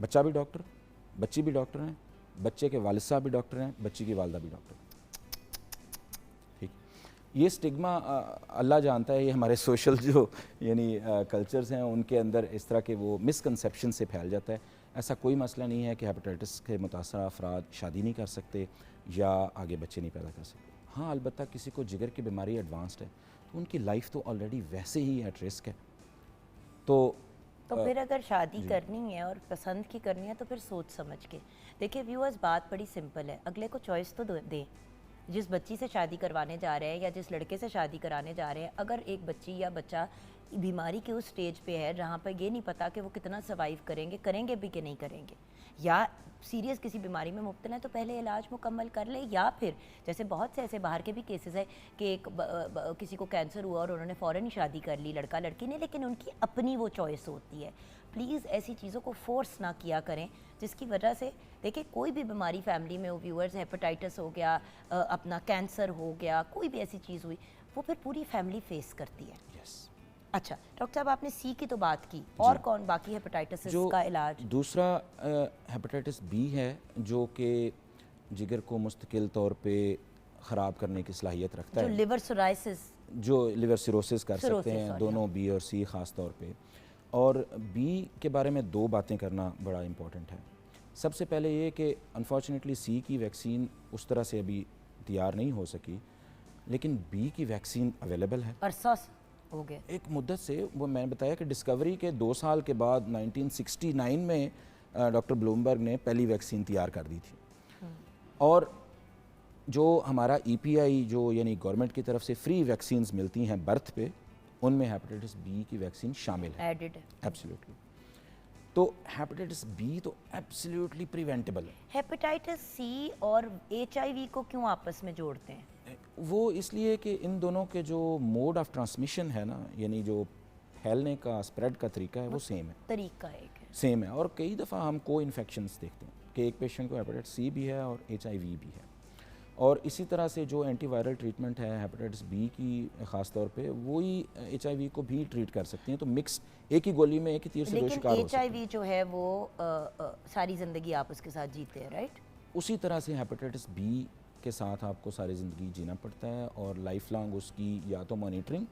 بچہ بھی ڈاکٹر، بچی بھی ڈاکٹر ہیں، بچے کے والد صاحب بھی ڈاکٹر ہیں، بچی کی والدہ بھی ڈاکٹر. ٹھیک، یہ سٹگما اللہ جانتا ہے، یہ ہمارے سوشل جو یعنی کلچرز ہیں ان کے اندر اس طرح کے وہ مسکنسیپشن سے پھیل جاتا ہے. ایسا کوئی مسئلہ نہیں ہے کہ ہیپیٹائٹس کے متاثرہ افراد شادی نہیں کر سکتے یا آگے بچے نہیں پیدا کر سکتے. ہاں البتہ کسی کو جگر کی بیماری ایڈوانسڈ ہے تو ان کی لائف تو آلریڈی ویسے ہی ایٹ رسک ہے. تو پھر اگر شادی کرنی ہے اور پسند کی کرنی ہے تو پھر سوچ سمجھ کے دیکھیں. ویورز بات بڑی سمپل ہے، اگلے کو چوائس تو دیں. جس بچی سے شادی کروانے جا رہے ہیں یا جس لڑکے سے شادی کرانے جا رہے ہیں، اگر ایک بچی یا بچہ بیماری کے اس سٹیج پہ ہے جہاں پہ یہ نہیں پتا کہ وہ کتنا سروائیو کریں گے بھی کہ نہیں کریں گے، یا سیریس کسی بیماری میں مبتلا ہے، تو پہلے علاج مکمل کر لے. یا پھر جیسے بہت سے ایسے باہر کے بھی کیسز ہے کہ ایک کسی کو کینسر ہوا اور انہوں نے فوراً ہی شادی کر لی، لڑکا لڑکی نے، لیکن ان کی اپنی وہ چوائس ہوتی ہے. پلیز ایسی چیزوں کو فورس نہ کیا کریں جس کی وجہ سے دیکھیں کوئی بھی بیماری فیملی میں ہو، ویورز ہیپیٹائٹس ہو گیا، اپنا کینسر ہو گیا، کوئی بھی ایسی چیز ہوئی، وہ پھر پوری فیملی فیس کرتی ہے. اچھا ڈاکٹر صاحب آپ نے سی کی تو بات کی، اور کون باقی ہیپیٹائٹس کا علاج؟ دوسرا ہیپیٹائٹس بی ہے جو کہ جگر کو مستقل طور پہ خراب کرنے کی صلاحیت رکھتا ہے، جو لیور سورائسس، جو لیور سیروسس کر سکتے ہیں دونوں، بی اور سی خاص طور پہ. اور بی کے بارے میں دو باتیں کرنا بڑا امپورٹنٹ ہے. سب سے پہلے یہ کہ انفارچونیٹلی سی کی ویکسین اس طرح سے ابھی تیار نہیں ہو سکی، لیکن بی کی ویکسین اویلیبل ہے عرصہ ہو گیا ایک مدت سے. وہ میں نے بتایا کہ ڈسکوری کے 2 سال کے بعد 1969 میں ڈاکٹر بلومبرگ نے پہلی ویکسین تیار کر دی تھی. اور جو ہمارا ای پی آئی جو یعنی گورنمنٹ کی طرف سے فری ویکسینز ملتی ہیں برتھ پہ، ان میں ہیپیٹائٹس بی کی ویکسین شامل ہے، ایبسلیوٹلی. تو ہیپیٹائٹس بی تو ایبسلیوٹلی پریونٹیبل ہے. ہیپیٹائٹس سی اور ایچ آئی وی کو کیوں آپس میں جوڑتے ہیں؟ وہ اس لیے کہ ان دونوں کے جو موڈ آف ٹرانسمیشن ہے نا، یعنی جو پھیلنے کا اسپریڈ کا طریقہ ہے وہ سیم ہے، طریقہ ایک ہے، سیم ہے. اور کئی دفعہ ہم کو انفیکشنز دیکھتے ہیں کہ ایک پیشنٹ کو ہیپیٹائٹس سی بھی ہے اور ایچ آئی وی بھی ہے. اور اسی طرح سے جو اینٹی وائرل ٹریٹمنٹ ہے ہیپیٹائٹس بی کی خاص طور پہ، وہی ایچ آئی وی کو بھی ٹریٹ کر سکتی ہیں. تو مکس ایک ہی گولی میں ایک ہی تیر سے دو شکار ہو سکتے ہیں. لیکن ایچ آئی وی جو ہے وہ ساری زندگی آپ اس کے ساتھ جیتے ہیں، رائٹ؟ اسی طرح سے ہیپیٹائٹس بی کے ساتھ آپ کو ساری زندگی جینا پڑتا ہے، اور لائف لانگ اس کی یا تو مانیٹرنگ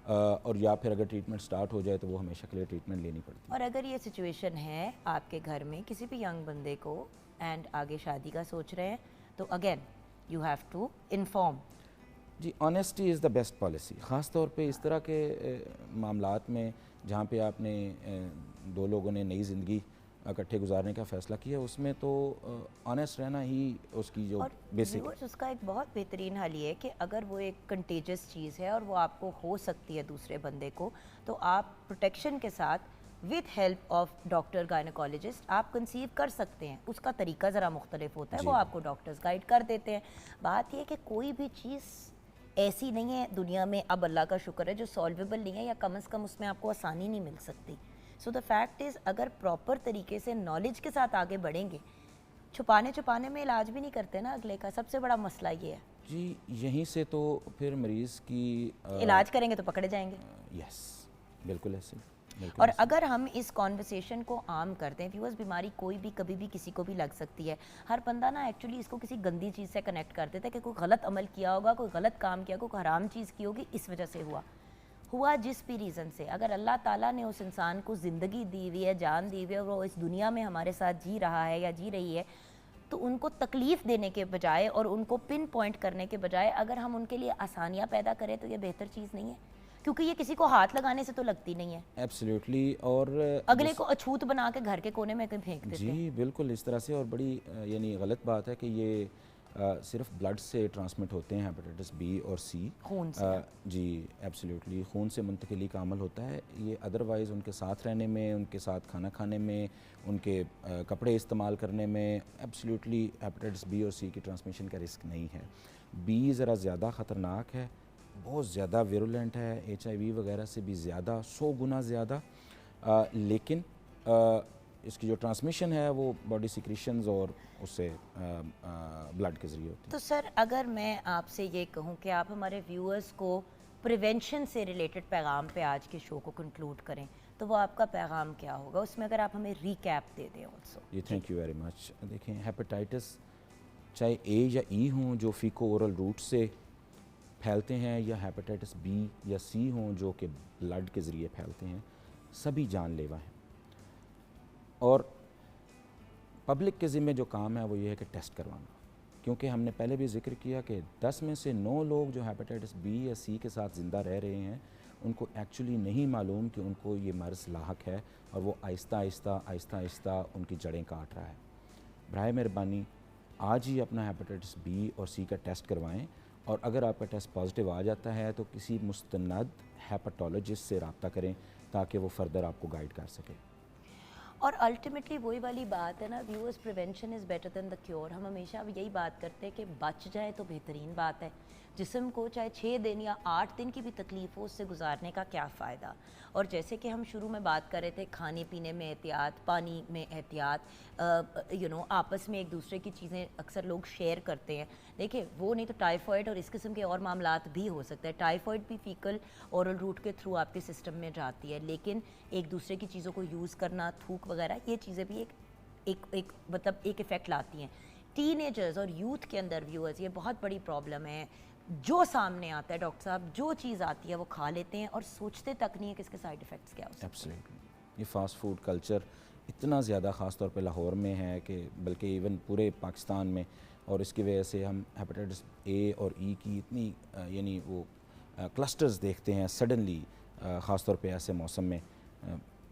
اور یا پھر اگر ٹریٹمنٹ سٹارٹ ہو جائے تو وہ ہمیشہ کے لیے ٹریٹمنٹ لینی پڑتی ہے. اور اگر یہ سچویشن ہے آپ کے گھر میں کسی بھی ینگ بندے کو اینڈ آگے شادی کا سوچ رہے ہیں، تو again you have to inform. جی honesty is the best policy, خاص طور پہ اس طرح کے معاملات میں جہاں پہ آپ نے دو لوگوں نے نئی زندگی اکٹھے گزارنے کا فیصلہ کیا، اس میں تو آنیسٹ رہنا ہی اس کی جو بیسک ہے. اس کا ایک بہت بہترین حل یہ ہے کہ اگر وہ ایک کنٹیجس چیز ہے اور وہ آپ کو ہو سکتی ہے دوسرے بندے کو، تو آپ پروٹیکشن کے ساتھ with help of doctor gynaecologist آپ کنسیو کر سکتے ہیں. اس کا طریقہ ذرا مختلف ہوتا ہے، وہ آپ کو ڈاکٹرز گائیڈ کر دیتے ہیں. بات یہ کہ کوئی بھی چیز ایسی نہیں ہے دنیا میں، اب اللہ کا شکر ہے، جو سالویبل نہیں ہے یا کم از کم اس میں آپ کو آسانی نہیں مل سکتی. سو دا فیکٹ از اگر پراپر طریقے سے نالج کے ساتھ آگے بڑھیں گے، چھپانے میں علاج بھی نہیں کرتے نا اگلے کا، سب سے بڑا مسئلہ یہ ہے. جی یہیں سے تو پھر مریض کی علاج کریں گے تو پکڑے جائیں گے. یس بالکل ایسے. اور اگر ہم اس کانورسیشن کو عام کرتے ہیں، ویورز بیماری کوئی بھی کبھی بھی کسی کو بھی لگ سکتی ہے. ہر بندہ نا ایکچولی اس کو کسی گندی چیز سے کنیکٹ کر دیتا ہے کہ کوئی غلط عمل کیا ہوگا، کوئی غلط کام کیا، کوئی حرام چیز کی ہوگی، اس وجہ سے ہوا جس بھی ریزن سے. اگر اللہ تعالیٰ نے اس انسان کو زندگی دی ہوئی ہے، جان دی ہوئی ہے، اور وہ اس دنیا میں ہمارے ساتھ جی رہا ہے یا جی رہی ہے، تو ان کو تکلیف دینے کے بجائے اور ان کو پن پوائنٹ کرنے کے بجائے اگر ہم ان کے لیے آسانیاں پیدا کریں تو یہ بہتر چیز نہیں ہے، کیونکہ یہ کسی کو ہاتھ لگانے سے تو لگتی نہیں ہے. ایبسلیوٹلی. اور اگلے کو اچھوت بنا کے گھر کے کونے میں پھینک دیتے ہیں. جی بالکل اس طرح سے. اور بڑی یعنی غلط بات ہے کہ یہ صرف بلڈ سے ٹرانسمٹ ہوتے ہیں ہیپیٹائٹس بی اور سی. خون سے. جی ایبسلیوٹلی خون سے منتقلی کا عمل ہوتا ہے یہ. ادروائز ان کے ساتھ رہنے میں، ان کے ساتھ کھانا کھانے میں، ان کے کپڑے استعمال کرنے میں ایبسلیوٹلی ہیپیٹائٹس بی اور سی کی ٹرانسمیشن کا رسک نہیں ہے. بی ذرا زیادہ خطرناک ہے، بہت زیادہ ویرولنٹ ہے، ایچ آئی وی وغیرہ سے بھی زیادہ، 100 گنا زیادہ. لیکن اس کی جو ٹرانسمیشن ہے وہ باڈی سیکریشنز اور اس سے بلڈ کے ذریعے ہوتی ہے. تو سر اگر میں آپ سے یہ کہوں کہ آپ ہمارے ویورز کو پریونشن سے ریلیٹڈ پیغام پہ آج کے شو کو کنکلوڈ کریں، تو وہ آپ کا پیغام کیا ہوگا؟ اس میں اگر آپ ہمیں ریکیپ دے دیں آلسو. جی تھینک یو ویری مچ. دیکھیں ہیپاٹائٹس چاہے اے یا ای ہوں جو فیکو اورل روٹ سے پھیلتے ہیں، یا ہیپاٹائٹس بی یا سی ہوں جو کہ بلڈ کے ذریعے پھیلتے ہیں، سبھی جان لیوا ہیں. اور پبلک کے ذمہ جو کام ہے وہ یہ ہے کہ ٹیسٹ کروانا، کیونکہ ہم نے پہلے بھی ذکر کیا کہ 10 میں سے 9 لوگ جو ہیپاٹائٹس بی یا سی کے ساتھ زندہ رہ رہے ہیں ان کو ایکچولی نہیں معلوم کہ ان کو یہ مرض لاحق ہے، اور وہ آہستہ آہستہ آہستہ آہستہ ان کی جڑیں کاٹ رہا ہے. برائے مہربانی آج ہی اپنا ہیپاٹائٹس بی اور سی کا ٹیسٹ کروائیں، اور اگر آپ کا ٹیسٹ پازیٹیو آ جاتا ہے تو کسی مستند ہیپاٹولوجسٹ سے رابطہ کریں تاکہ وہ فردر آپ کو گائیڈ کر سکے. اور الٹیمیٹلی وہی والی بات ہے نا viewers, prevention is better than the cure. ہم ہمیشہ یہی بات کرتے ہیں کہ بچ جائے تو بہترین بات ہے. جسم کو چاہے 6 دن یا 8 دن کی بھی تکلیف ہو اس سے گزارنے کا کیا فائدہ. اور جیسے کہ ہم شروع میں بات کر رہے تھے کھانے پینے میں احتیاط، پانی میں احتیاط، آپس میں ایک دوسرے کی چیزیں اکثر لوگ شیئر کرتے ہیں. دیکھیں وہ نہیں تو ٹائیفائڈ اور اس قسم کے اور معاملات بھی ہو سکتے ہیں. ٹائیفائڈ بھی فیکل اورل روٹ کے تھرو آپ کے سسٹم میں جاتی ہے، لیکن ایک دوسرے کی چیزوں کو یوز کرنا، تھوک وغیرہ، یہ چیزیں بھی ایک مطلب ایک ایفیکٹ لاتی ہیں. ٹین ایجرز اور یوتھ کے اندر ویورز یہ بہت بڑی پرابلم ہے. جو سامنے آتا ہے ڈاکٹر صاحب، جو چیز آتی ہے وہ کھا لیتے ہیں اور سوچتے تک نہیں ہے کہ اس کے سائیڈ ایفیکٹس کیا ہو سکتے ہیں. ایبسلیٹلی. یہ فاسٹ فوڈ کلچر اتنا زیادہ خاص طور پہ لاہور میں ہے کہ بلکہ ایون پورے پاکستان میں، اور اس کی وجہ سے ہم ہیپاٹائٹس اے اور ای کی اتنی یعنی وہ کلسٹرز دیکھتے ہیں سڈنلی، خاص طور پہ ایسے موسم میں.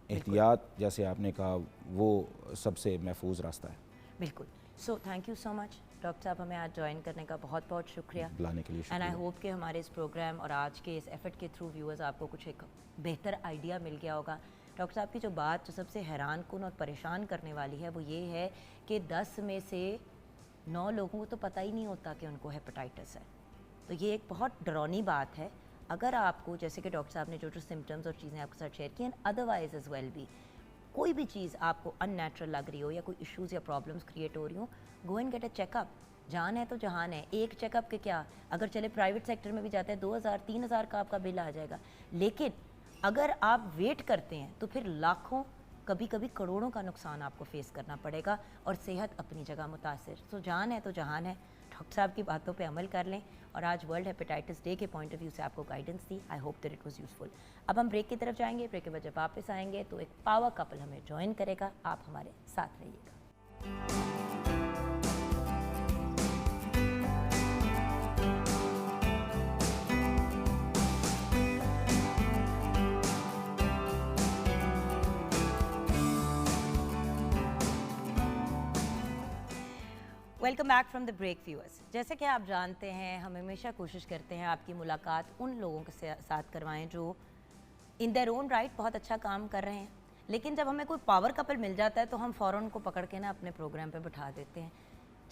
احتیاط جیسے آپ نے کہا وہ سب سے محفوظ راستہ ہے. بالکل. So thank you so much doctor صاحب، ہمیں آج جوائن کرنے کا بہت بہت شکریہ بلانے کے لیے اینڈ آئی شکریہ. ہوپ کہ ہمارے اس پروگرام اور آج کے اس ایفرٹ کے تھرو ویورز آپ کو کچھ ایک بہتر آئیڈیا مل گیا ہوگا. ڈاکٹر صاحب کی جو بات جو سب سے حیران کن اور پریشان کرنے والی ہے وہ یہ ہے کہ 10 میں سے 9 لوگوں کو تو پتہ ہی نہیں ہوتا کہ ان کو ہیپاٹائٹس ہے. تو یہ ایک بہت ڈراؤنی بات ہے. اگر آپ کو جیسے کہ ڈاکٹر صاحب نے جو سمٹمز اور چیزیں آپ کے ساتھ شیئر کی ہیں، ادروائز ایز ویل بھی کوئی بھی چیز آپ کو ان نیچرل لگ رہی ہو یا کوئی ایشوز یا پرابلمس کریٹ ہو رہی ہوں، go and get a check up. جان ہے تو جہان ہے. ایک چیک اپ کے کیا، اگر چلے پرائیویٹ سیکٹر میں بھی جاتے ہیں 2000-3000 کا آپ کا بل آ جائے گا، لیکن اگر آپ ویٹ کرتے ہیں تو پھر لاکھوں کبھی کبھی کروڑوں کا نقصان آپ کو فیس کرنا پڑے گا، اور صحت اپنی جگہ متاثر. سو جان ہے تو جہان ہے. ڈاکٹر صاحب کی باتوں پہ عمل کر لیں، اور آج ورلڈ ہیپاٹائٹس ڈے کے پوائنٹ آف ویو سے آپ کو guidance the. I hope that it was useful. اب ہم بریک کی طرف جائیں گے. بریک کے بعد جب واپس آئیں گے تو ایک پاور کپل ہمیں جوائن کرے گا. آپ ہمارے ساتھ رہیے گا. Welcome back from the break viewers. جیسے کہ آپ جانتے ہیں ہم ہمیشہ کوشش کرتے ہیں آپ کی ملاقات ان لوگوں کے ساتھ کروائیں جو ان دیئر اون رائٹ بہت اچھا کام کر رہے ہیں، لیکن جب ہمیں کوئی پاور کپل مل جاتا ہے تو ہم فوراً ان کو پکڑ کے نا اپنے پروگرام پہ بٹھا دیتے ہیں،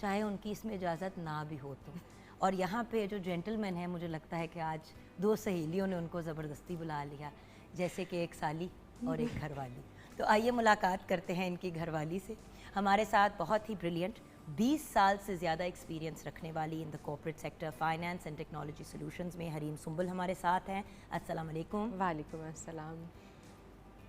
چاہے ان کی اس میں اجازت نہ بھی ہو تو. اور یہاں پہ جو جینٹل مین ہیں، مجھے لگتا ہے کہ آج 2 سہیلیوں نے ان کو زبردستی بلا لیا، جیسے کہ ایک سالی اور ایک گھر والی. تو آئیے ملاقات کرتے ہیں ان کی گھر والی سے. ہمارے ساتھ بہت ہی بریلینٹ 20 سال سے زیادہ ایکسپیرینس رکھنے والی in the corporate sector finance and technology solutions میں حریم سنبل ہمارے ساتھ ہیں. السلام علیکم. وعلیکم السلام.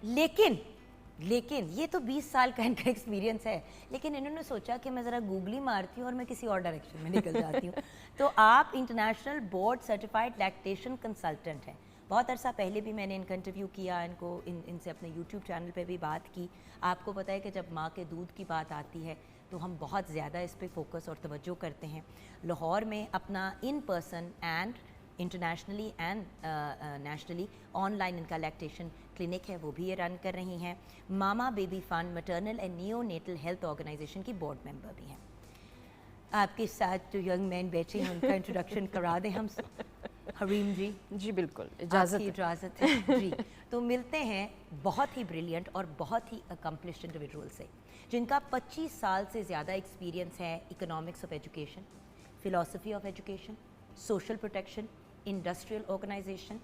لیکن یہ تو 20 سال کا ان کا ایکسپیرینس ہے، لیکن انہوں نے سوچا کہ میں ذرا گوگلی مارتی ہوں اور میں کسی اور ڈائریکشن میں نکل جاتی ہوں. تو آپ international board certified lactation consultant ہیں. بہت عرصہ پہلے بھی میں نے ان کا انٹرویو کیا، ان سے اپنے یوٹیوب چینل پہ بھی بات کی. آپ کو پتہ ہے کہ جب ماں کے دودھ کی بات آتی ہے تو ہم بہت زیادہ اس پہ فوکس اور توجہ کرتے ہیں. لاہور میں اپنا in person and internationally and nationally on line ان کا لیکٹیشن کلینک ہے، وہ بھی یہ رن کر رہی ہیں. Mama baby fund maternal and neonatal health organisation کی بورڈ ممبر بھی ہیں. آپ کے ساتھ جو ینگ مین بیٹھے ہیں ان کا انٹروڈکشن کرا دیں ہم. حریم جی. جی بالکل، اجازت ہے جی. تو ملتے ہیں بہت ہی بریلینٹ اور بہت ہی اکمپلشڈ انڈیویجول سے جن کا 25 سال سے زیادہ ایکسپیرینس ہے economics of education, philosophy of education, social protection, industrial organisation,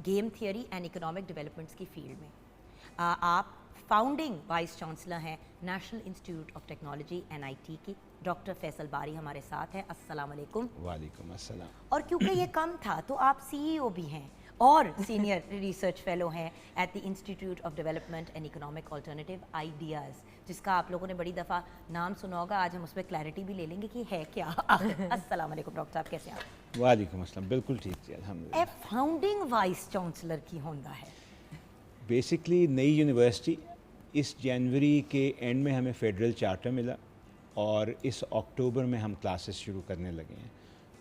game theory and economic developments کی فیلڈ میں. آپ فاؤنڈنگ وائس چانسلر ہیں national institute of technology NIT کی. ڈاکٹر فیصل باری ہمارے ساتھ ہیں. السلام علیکم. وعلیکم السلام. اور کیونکہ یہ کم تھا تو آپ CEO بھی ہیں اور سینئر ریسرچ فیلو ہیں at the institute of development and economic alternative ideas, جس کا آپ لوگوں نے بڑی دفعہ نام سنا ہوگا. آج ہم اس پہ کلیئرٹی بھی لے لیں گے کہ ہے کیا. السلام علیکم ڈاکٹر صاحب، کیسے ہیں آپ؟ وعلیکم السلام، بالکل ٹھیک جی الحمد اے فاؤنڈنگ وائس چانسلر کی ہوندا ہے. بیسکلی نئی یونیورسٹی اس جنوری کے اینڈ میں ہمیں فیڈرل چارٹر ملا اور اس اکتوبر میں ہم کلاسز شروع کرنے لگے ہیں.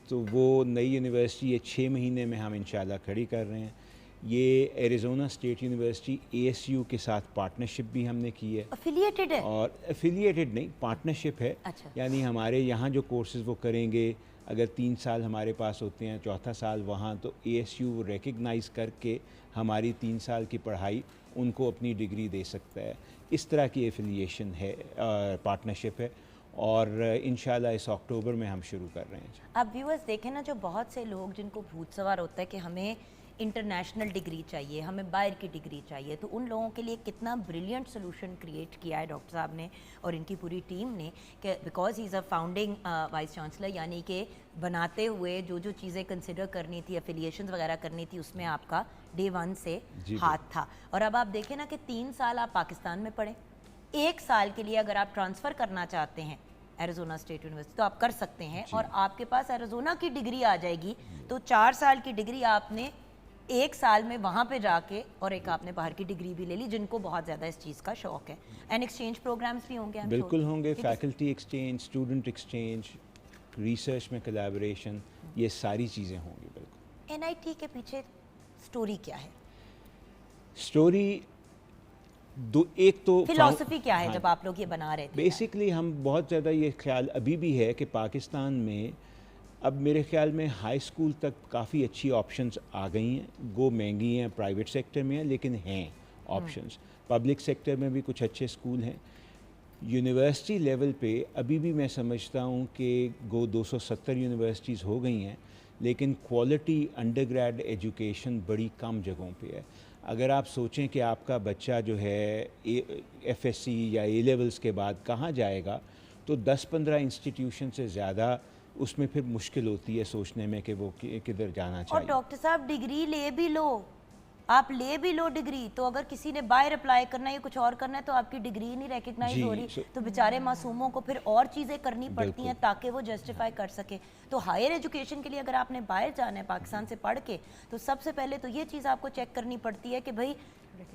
تو وہ نئی یونیورسٹی یہ 6 مہینے میں ہم انشاءاللہ کھڑی کر رہے ہیں. یہ ایریزونا اسٹیٹ یونیورسٹی ASU کے ساتھ پارٹنرشپ بھی ہم نے کی ہے. افیلیٹڈ ہے؟ اور افیلیٹڈ نہیں، پارٹنرشپ ہے. اچھا. یعنی ہمارے یہاں جو کورسز وہ کریں گے، اگر 3 سال ہمارے پاس ہوتے ہیں، چوتھا سال وہاں، تو ASU ریکگنائز کر کے ہماری 3 سال کی پڑھائی ان کو اپنی ڈگری دے سکتا ہے. اس طرح کی ایفیلیشن ہے، پارٹنرشپ ہے، اور انشاءاللہ اس اکتوبر میں ہم شروع کر رہے ہیں. اب ویورز دیکھیں نا، جو بہت سے لوگ جن کو بھوت سوار ہوتا ہے کہ ہمیں انٹرنیشنل ڈگری چاہیے، ہمیں باہر کی ڈگری چاہیے، تو ان لوگوں کے لیے کتنا بریلینٹ سولوشن کریٹ کیا ہے ڈاکٹر صاحب نے اور ان کی پوری ٹیم نے، کہ because he is a founding vice chancellor, یعنی کہ بناتے ہوئے جو جو چیزیں کنسیڈر کرنی تھی، افیلیشنز وغیرہ کرنی تھی، اس میں آپ کا ڈے 1 سے ہاتھ تھا. اور اب آپ دیکھیں نا کہ 3 سال آپ پاکستان میں پڑھیں، 1 سال کے لیے اگر آپ ٹرانسفر کرنا چاہتے ہیں ایریزونا اسٹیٹ یونیورسٹی تو آپ کر سکتے ہیں، اور آپ کے پاس ایریزونا کی ڈگری آ جائے گی. تو 4 سال کی ڈگری آپ نے 1 سال میں وہاں پہ جا کے، اور ایک آپ نے باہر کی ڈگری بھی لے لی، جن کو بہت زیادہ اس چیز کا شوق ہے. اینڈ ایکسچینج پروگرامز بھی ہوں گے. بالکل ہوں گے، faculty exchange, student exchange, research میں کلیبریشن، یہ ساری چیزیں ہوں گی. بالکل. NIT کے پیچھے سٹوری کیا ہے؟ سٹوری ایک تو فلسفی کیا ہے جب آپ لوگ یہ بنا رہے تھے؟ بیسکلی ہم بہت زیادہ یہ خیال ابھی بھی ہے کہ پاکستان میں اب میرے خیال میں ہائی اسکول تک کافی اچھی آپشنز آ گئی ہیں. گو مہنگی ہیں، پرائیویٹ سیکٹر میں ہیں، لیکن ہیں آپشنز. پبلک سیکٹر میں بھی کچھ اچھے اسکول ہیں. یونیورسٹی لیول پہ ابھی بھی میں سمجھتا ہوں کہ 270 یونیورسٹیز ہو گئی ہیں، لیکن کوالٹی انڈر گریڈ ایجوکیشن بڑی کم جگہوں پہ ہے. اگر آپ سوچیں کہ آپ کا بچہ جو ہے FSC یا A لیولز کے بعد کہاں جائے گا، تو 10-15 انسٹیٹیوشن سے زیادہ اس میں پھر مشکل ہوتی ہے سوچنے میں کہ وہ کدھر جانا چاہیے. اور ڈاکٹر صاحب ڈگری لے بھی لو، آپ لے بھی لو ڈگری، تو اگر کسی نے باہر اپلائی کرنا ہے یا کچھ اور کرنا ہے تو آپ کی ڈگری نہیں ریکگنائز ہو رہی، تو بیچارے معصوموں کو پھر اور چیزیں کرنی پڑتی ہیں تاکہ وہ جسٹیفائی کر سکے. تو ہائر ایجوکیشن کے لیے اگر آپ نے باہر جانا ہے پاکستان سے پڑھ کے، تو سب سے پہلے تو یہ چیز آپ کو چیک کرنی پڑتی ہے کہ بھائی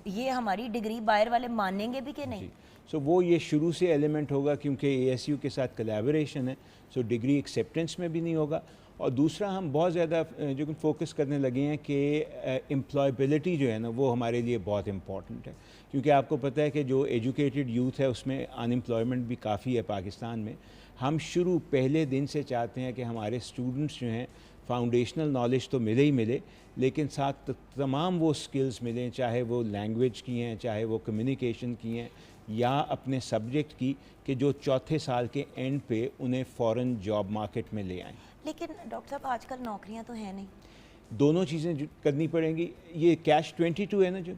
یہ ہماری ڈگری باہر والے مانیں گے بھی کہ نہیں. سو وہ یہ شروع سے ایلیمنٹ ہوگا، کیونکہ ASU کے ساتھ کلیبریشن ہے، سو ڈگری ایکسیپٹنس میں بھی نہیں ہوگا. اور دوسرا ہم بہت زیادہ جو فوکس کرنے لگے ہیں کہ امپلائبلٹی جو ہے نا وہ ہمارے لیے بہت امپورٹنٹ ہے. کیونکہ آپ کو پتہ ہے کہ جو ایجوکیٹڈ یوتھ ہے اس میں ان امپلائمنٹ بھی کافی ہے پاکستان میں. ہم شروع پہلے دن سے چاہتے ہیں کہ ہمارے اسٹوڈنٹس جو ہیں فاؤنڈیشنل نالج تو ملے ہی ملے، لیکن ساتھ تمام وہ سکلز ملیں، چاہے وہ لینگویج کی ہیں، چاہے وہ کمیونیکیشن کی ہیں، یا اپنے سبجیکٹ کی، کہ جو چوتھے سال کے اینڈ پہ انہیں فوراً جاب مارکیٹ میں لے آئیں. لیکن ڈاکٹر صاحب آج کل نوکریاں تو ہیں نہیں. دونوں چیزیں کرنی پڑیں گی. یہ کیش 22 ہے نا، جو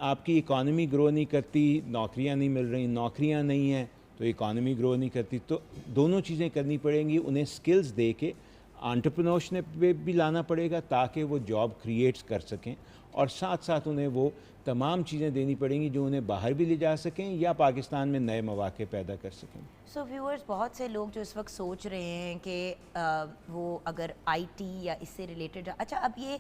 آپ کی اکانومی گرو نہیں کرتی، نوکریاں نہیں مل رہی، نوکریاں نہیں ہیں تو اکانومی گرو نہیں کرتی. تو دونوں چیزیں کرنی پڑیں گی. انہیں سکلز دے کے انٹرپرینورشپ پہ بھی لانا پڑے گا تاکہ وہ جاب کریٹس کر سکیں، اور ساتھ ساتھ انہیں وہ تمام چیزیں دینی پڑیں گی جو انہیں باہر بھی لے جا سکیں یا پاکستان میں نئے مواقع پیدا کر سکیں. سو ویورز، بہت سے لوگ جو اس وقت سوچ رہے ہیں کہ وہ اگر IT یا اس سے ریلیٹڈ، اچھا اب یہ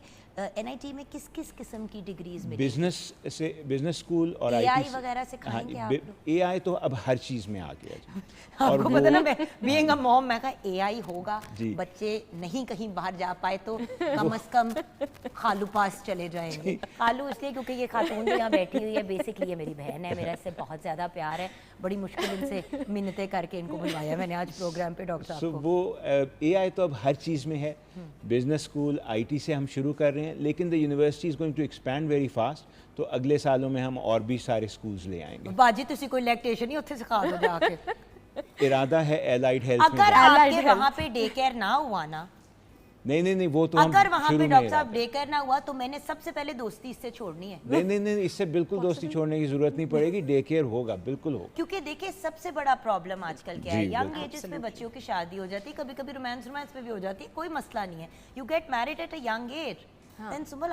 NIT میں کس کس قسم کی ڈگریز ملیں؟ بزنس سے، بزنس اسکول اور AI وغیرہ سکھائیں گے آپ لوگ؟ AI تو اب ہر چیز میں آ گیا جی. اور مطلب بینگ اے موم میں کہا AI ہوگا، بچے نہیں کہیں باہر جا پائے تو کم از کم خالو پاس چلے جائیں گے. خالو اس لیے کیونکہ یہ خاتون جو یہاں بیٹھی ہوئی ہے بیسکلی یہ میری بہن ہے، میرا اس سے بہت زیادہ پیار ہے. بڑی مشکل ان سے منتیں کر کے ان کو بلوایا میں نے آج پروگرام پہ ڈاکٹر صاحب کو. وہ AI تو اب ہر چیز میں ہے. بزنس اسکول IT سے ہم شروع کر رہے ہیں، لیکن the university is going to expand very fast. تو اگلے سالوں میں ہم اور بھی سارے اسکولز لے آئیں گے. باجی تسی کوئی لیکٹیشن نہیں اتنے سکھا دو جا کے. ارادہ ہے ایلائڈ ہیلتھ میں. اگر آپ کے وہاں پہ ڈے کیئر نہ ہوا نا، نہیں وہ تو اگر وہاں پہ ڈاکٹر صاحب ڈے کیئر نہ ہوا تو میں نے سب سے پہلے دوستی اس سے چھوڑنی ہے. نہیں اس سے بالکل دوستی چھوڑنے کی ضرورت نہیں پڑے گی. ڈے کیئر ہوگا، بالکل ہوگا. کیونکہ دیکھیں سب سے بڑا پرابلم آج کل کیا ہے، ینگ ایجز پہ بچیوں کی شادی ہو جاتی ہے، کبھی کبھی رومانس پہ بھی ہو جاتی ہے، کوئی مسئلہ نہیں ہے. You get married at a young age. Then Sumbal,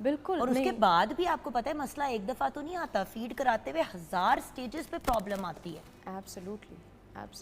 بالکل اور اس کے بعد بھی آپ کو پتہ ہے مسئلہ ایک دفعہ تو نہیں آتا, فیڈ کراتے ہوئے 1000 سٹیجز پہ پرابلم آتی ہے. ایبسلیوٹلی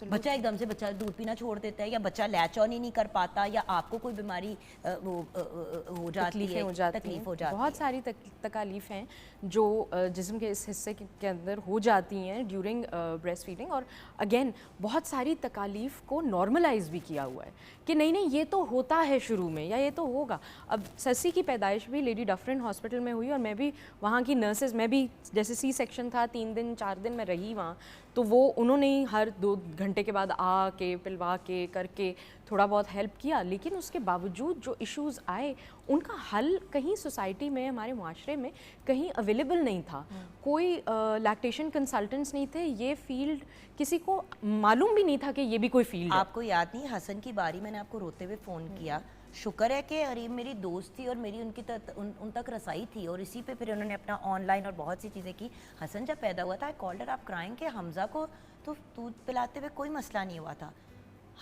بچہ ایک دم سے بچہ دودھ پینا چھوڑ دیتا ہے, یا بچہ لیچ آن ہی نہیں کر پاتا, یا آپ کو کوئی بیماری ہو جاتی ہے, تکلیف ہو جاتی ہے. بہت ساری تکالیف ہیں جو جسم کے اس حصے کے اندر ہو جاتی ہیں ڈیورنگ بریسٹ فیڈنگ. اور اگین بہت ساری تکالیف کو نارملائز بھی کیا ہوا ہے کہ نہیں یہ تو ہوتا ہے شروع میں, یا یہ تو ہوگا. اب سسی کی پیدائش بھی لیڈی ڈفرن ہاسپٹل میں ہوئی, اور میں بھی وہاں کی نرسز, میں بھی جیسے سی سیکشن تھا 3 دن 4 دن میں رہی وہاں, تو وہ انہوں نے ہر 2 گھنٹے کے بعد آ کے پلوا کے کر کے تھوڑا بہت ہیلپ کیا. لیکن اس کے باوجود جو ایشوز آئے ان کا حل کہیں سوسائٹی میں, ہمارے معاشرے میں کہیں اویلیبل نہیں تھا. کوئی لیکٹیشن کنسلٹنٹس نہیں تھے, یہ فیلڈ کسی کو معلوم بھی نہیں تھا کہ یہ بھی کوئی فیلڈ ہے. آپ کو یاد نہیں حسن کی باری میں نے آپ کو روتے ہوئے فون کیا, شکر ہے کہ اریم میری دوست تھی اور میری ان تک رسائی تھی, اور اسی پہ پھر انہوں نے اپنا آن لائن اور بہت سی چیزیں کی. حسن جب پیدا ہوا تھا آئی کالڈ ہر, آپ کرائیں کہ حمزہ کو تو دودھ پلاتے ہوئے کوئی مسئلہ نہیں ہوا تھا,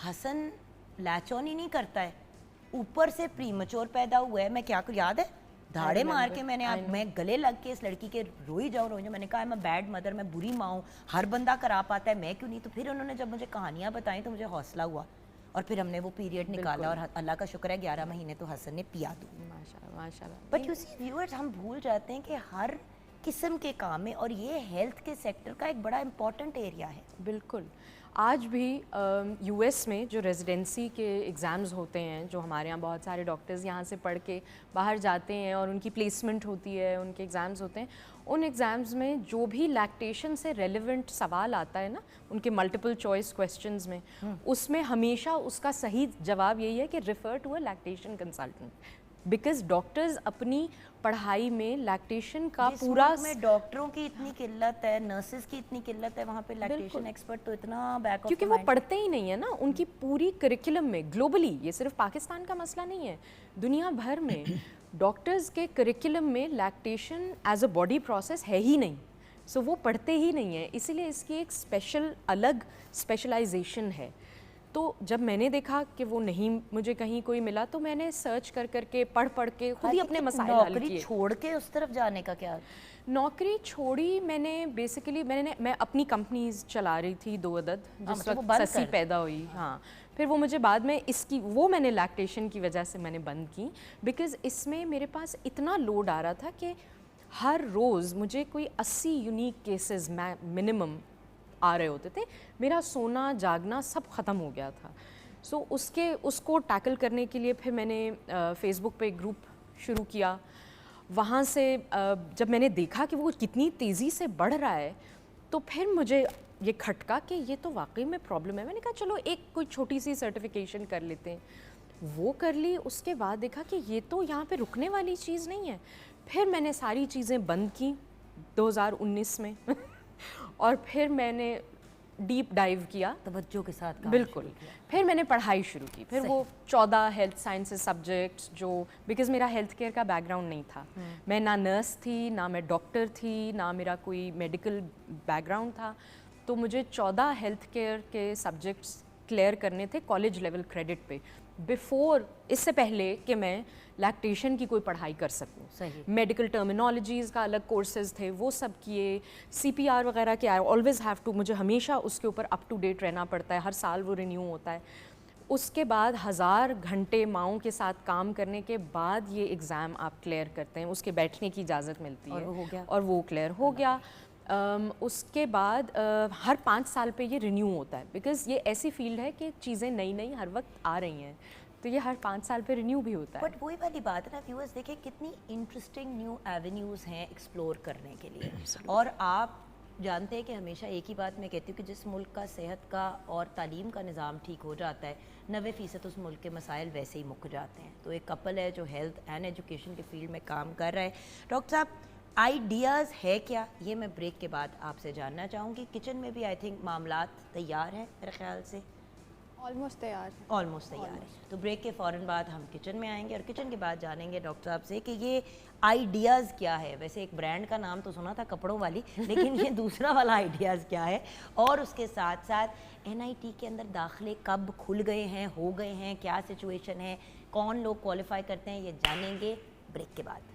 حسن لیچ آن ہی نہیں کرتا ہے, اوپر سے پری میچور پیدا ہوا ہے. میں کیا یاد ہے دھاڑے مار کے میں گلے لگ کے اس لڑکی کے روئی جاؤں, میں نے کہا میں بیڈ مدر, میں بری ماں ہوں, ہر بندہ کرا پاتا ہے, میں کیوں نہیں. تو پھر انہوں نے جب مجھے کہانیاں بتائیں تو مجھے حوصلہ ہوا, اور پھر ہم نے وہ پیریڈ نکالا, اور اللہ کا شکر ہے 11 مہینے تو حسن نے پیا دودھ. ماشاء اللہ. بٹ یو سی ویورز, ہم بھول جاتے ہیں کہ ہر قسم کے کام میں, اور یہ ہیلتھ کے سیکٹر کا ایک بڑا امپورٹنٹ ایریا ہے. بالکل. آج بھی یو ایس میں جو ریزیڈنسی کے ایگزامز ہوتے ہیں, جو ہمارے یہاں بہت سارے ڈاکٹرز یہاں سے پڑھ کے باہر جاتے ہیں اور ان کی پلیسمنٹ ہوتی ہے, ان کے ایگزامز ہوتے ہیں, ان ایگزامز میں جو بھی لیکٹیشن سے ریلیونٹ سوال آتا ہے نا, ان کے ملٹیپل چوائس کویسچنز میں, اس میں ہمیشہ اس کا صحیح جواب یہی ہے کہ refer to a lactation consultant, because doctors اپنی پڑھائی میں لیکٹیشن کا پورا, میں ڈاکٹروں کی اتنی قلت ہے, نرسز کی اتنی قلت ہے, وہاں پہ لیکٹیشن ایکسپرٹ تو اتنا بیک آف, کیونکہ وہ پڑھتے ہی نہیں ہے نا. ان کی پوری کریکولم میں گلوبلی, یہ صرف پاکستان کا مسئلہ نہیں ہے, دنیا بھر میں ڈاکٹرز کے کریکولم میں lactation as a body process ہے ہی نہیں. سو وہ پڑھتے ہی نہیں ہیں, اسی لیے اس کی ایک اسپیشل الگ اسپیشلائزیشن ہے. تو جب میں نے دیکھا کہ وہ نہیں مجھے کہیں کوئی ملا, تو میں نے سرچ کر کے پڑھ کے خود ہی اپنے مسائل حل کیے. نوکری چھوڑ کے اس طرف جانے کا کیا؟ نوکری چھوڑی میں نے بیسیکلی, میں اپنی کمپنیز چلا رہی تھی 2 عدد جس وقت سسی پیدا ہوئی. ہاں, پھر وہ مجھے بعد میں میں نے لیکٹیشن کی وجہ سے میں نے بند کی, بیکاز اس میں میرے پاس اتنا لوڈ آ رہا تھا کہ ہر روز مجھے کوئی 80 یونیک کیسز منیمم آ رہے ہوتے تھے. میرا سونا جاگنا سب ختم ہو گیا تھا. سو اس کو ٹیکل کرنے کے لیے پھر میں نے فیس بک پہ ایک گروپ شروع کیا. وہاں سے جب میں نے دیکھا کہ وہ کتنی تیزی سے بڑھ رہا ہے, تو پھر مجھے یہ کھٹکا کہ یہ تو واقعی میں پرابلم ہے. میں نے کہا چلو ایک کوئی چھوٹی سی سرٹیفیکیشن کر لیتے ہیں. وہ کر لی, اس کے بعد دیکھا کہ یہ تو یہاں پہ رکنے والی چیز نہیں ہے. پھر میں نے ساری چیزیں بند کی 2019 میں اور پھر میں نے ڈیپ ڈائیو کیا توجہ کے ساتھ. بالکل. پھر میں نے پڑھائی شروع کی, پھر وہ 14 ہیلتھ سائنسز سبجیکٹس, جو بیکاز میرا ہیلتھ کیئر کا بیک گراؤنڈ نہیں تھا, میں نہ نرس تھی, نہ میں ڈاکٹر تھی, نہ میرا کوئی میڈیکل بیک گراؤنڈ تھا. تو مجھے 14 ہیلتھ کیئر کے سبجیکٹس کلیئر کرنے تھے کالج لیول کریڈٹ پہ, اس سے پہلے کہ میں لیکٹیشن کی کوئی پڑھائی کر سکوں. صحیح. میڈیکل ٹرمینالوجیز کا الگ کورسز تھے, وہ سب کیے. سی پی آر وغیرہ کے آئی آلویز ہیو ٹو, مجھے ہمیشہ اس کے اوپر اپ ٹو ڈیٹ رہنا پڑتا ہے, ہر سال وہ رینیو ہوتا ہے. اس کے بعد 1000 گھنٹے ماؤں کے ساتھ کام کرنے کے بعد یہ ایگزام آپ کلیئر کرتے ہیں, اس کے بیٹھنے کی اجازت ملتی ہے, اور وہ کلیئر ہو گیا. اس کے بعد ہر 5 سال پہ یہ رینیو ہوتا ہے, بیکاز یہ ایسی فیلڈ ہے کہ چیزیں نئی ہر وقت آ رہی ہیں, تو یہ ہر 5 سال پہ رینیو بھی ہوتا ہے. بٹ وہی والی بات ہے نا ویورز, دیکھیں کتنی انٹرسٹنگ نیو ایونیوز ہیں ایکسپلور کرنے کے لیے. اور آپ جانتے ہیں کہ ہمیشہ ایک ہی بات میں کہتی ہوں کہ جس ملک کا صحت کا اور تعلیم کا نظام ٹھیک ہو جاتا ہے, 90% اس ملک کے مسائل ویسے ہی مک جاتے ہیں. تو ایک کپل ہے جو ہیلتھ اینڈ ایجوکیشن کے فیلڈ میں کام کر رہا ہے. ڈاکٹر صاحب, آئیڈیاز ہے کیا, یہ میں بریک کے بعد آپ سے جاننا چاہوں گی. کچن میں بھی آئی تھنک معاملات تیار ہیں میرے خیال سے, آلموسٹ تیار ہے. تو بریک کے فوراً بعد ہم کچن میں آئیں گے, اور کچن کے بعد جانیں گے ڈاکٹر صاحب سے کہ یہ آئیڈیاز کیا ہے. ویسے ایک برانڈ کا نام تو سنا تھا کپڑوں والی, لیکن یہ دوسرا والا آئیڈیاز کیا ہے, اور اس کے ساتھ ساتھ NIT کے اندر داخلے کب کھل گئے ہیں, ہو گئے ہیں, کیا سچویشن ہے, کون لوگ کوالیفائی کرتے ہیں, یہ جانیں گے بریک کے بعد.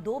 2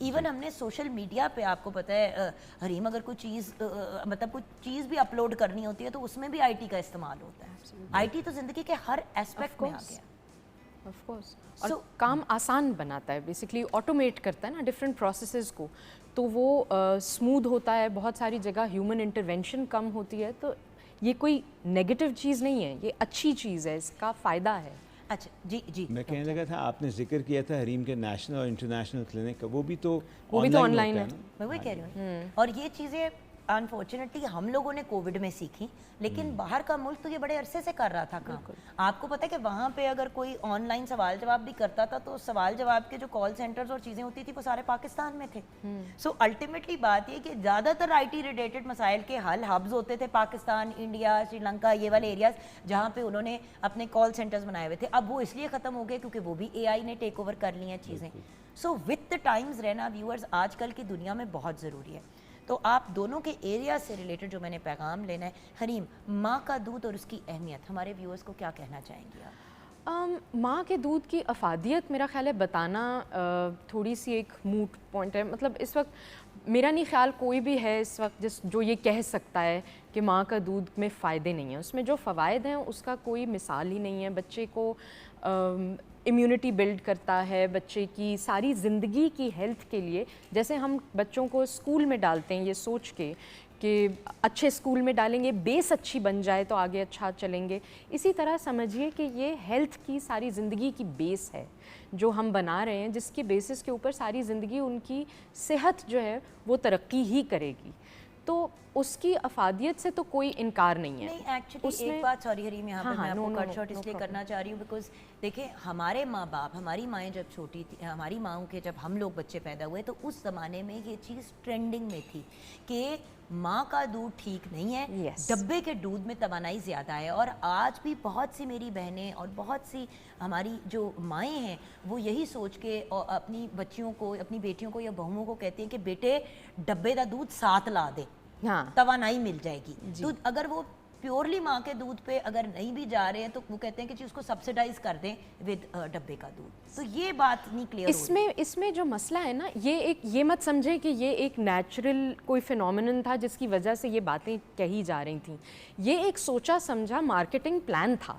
ایون ہم نے سوشل میڈیا پہ آپ کو پتہ ہے حریم اگر کوئی چیز مطلب کوئی چیز بھی اپلوڈ کرنی ہوتی ہے تو اس میں بھی آئی ٹی کا استعمال ہوتا ہے. آئی ٹی تو زندگی کے ہر ایسپیکٹ میں آ گیا. آف کورس, اور کام آسان بناتا ہے, بیسکلی آٹومیٹ کرتا ہے نا ڈفرینٹ پروسیسز کو, تو وہ اسموتھ ہوتا ہے. بہت ساری جگہ ہیومن انٹرونشن کم ہوتی ہے, تو یہ کوئی نیگیٹو چیز نہیں ہے, یہ اچھی چیز ہے, اس کا فائدہ ہے. اچھا جی میں کہنے لگا تھا, آپ نے ذکر کیا تھا حریم کے نیشنل اور انٹرنیشنل کلینک کا, وہ بھی تو آن لائن ہے. میں وہی کہہ رہی ہوں. اور یہ چیزیں انفارچونیٹلی ہم لوگوں نے کووڈ میں سیکھی, لیکن باہر کا ملک تو یہ بڑے عرصے سے کر رہا تھا کام. آپ کو پتہ ہے کہ وہاں پہ اگر کوئی آن لائن سوال جواب بھی کرتا تھا تو سوال جواب کے جو کال سینٹرز اور چیزیں ہوتی تھی وہ سارے پاکستان میں تھے. سو الٹیمیٹلی بات یہ کہ زیادہ تر آئی ٹی ریلیٹڈ مسائل کے حل ہبز ہوتے تھے پاکستان, انڈیا, سری لنکا, یہ والے ایریاز جہاں پہ انہوں نے اپنے کال سینٹرز بنائے ہوئے تھے. اب وہ اس لیے ختم ہو گئے کیونکہ وہ بھی اے آئی نے ٹیک اوور کر لی ہیں چیزیں. سو وتھ دا ٹائمز رہنا ویورز آج کل کی دنیا میں بہت ضروری ہے. تو آپ دونوں کے ایریا سے ریلیٹڈ جو میں نے پیغام لینا ہے, حریم, ماں کا دودھ اور اس کی اہمیت ہمارے ویورز کو کیا کہنا چاہیں گے آپ؟ ماں کے دودھ کی افادیت میرا خیال ہے بتانا تھوڑی سی ایک موٹ پوائنٹ ہے. مطلب اس وقت میرا نہیں خیال کوئی بھی ہے اس وقت جو یہ کہہ سکتا ہے کہ ماں کا دودھ میں فائدے نہیں ہیں. اس میں جو فوائد ہیں اس کا کوئی مثال ہی نہیں ہے. بچے کو امیونٹی بلڈ کرتا ہے, بچے کی ساری زندگی کی ہیلتھ کے لیے. جیسے ہم بچوں کو اسکول میں ڈالتے ہیں یہ سوچ کے کہ اچھے اسکول میں ڈالیں گے, بیس اچھی بن جائے تو آگے اچھا چلیں گے, اسی طرح سمجھیے کہ یہ ہیلتھ کی ساری زندگی کی بیس ہے جو ہم بنا رہے ہیں, جس کی بیسس کے اوپر ساری زندگی ان کی صحت جو ہے وہ ترقی ہی کرے گی. تو اس کی افادیت سے تو کوئی انکار نہیں ہے. نہیں ایکچولی ایک بات, سوری حریم, یہاں پہ میں آپ کو کٹ شارٹ اس لیے کرنا چاہ رہی ہوں بیکاز دیکھیں ہمارے ماں باپ, ہماری مائیں جب چھوٹی تھی, ہماری ماؤں کے جب ہم لوگ بچے پیدا ہوئے تو اس زمانے میں یہ چیز ٹرینڈنگ میں تھی کہ ماں کا دودھ ٹھیک نہیں ہے, ڈبے کے دودھ میں توانائی زیادہ ہے. اور آج بھی بہت سی میری بہنیں اور بہت سی ہماری جو مائیں ہیں وہ یہی سوچ کے اپنی بچیوں کو, اپنی بیٹیوں کو یا بہوؤں کو کہتی ہیں کہ بیٹے ڈبے کا دودھ ساتھ لا دے, توانائی مل جائے گی. تو اگر وہ پیورلی ماں کے دودھ پہ اگر نہیں بھی جا رہے ہیں تو وہ کہتے ہیں کہ اس کو سبسیڈائز کر دیں ود ڈبے کا دودھ. تو یہ بات نہیں کلیئر ہو رہی. اس میں جو مسئلہ ہے نا, یہ مت سمجھیں کہ یہ ایک نیچرل کوئی فینومینن تھا جس کی وجہ سے یہ باتیں کہی جا رہی تھیں. یہ ایک سوچا سمجھا مارکیٹنگ پلان تھا.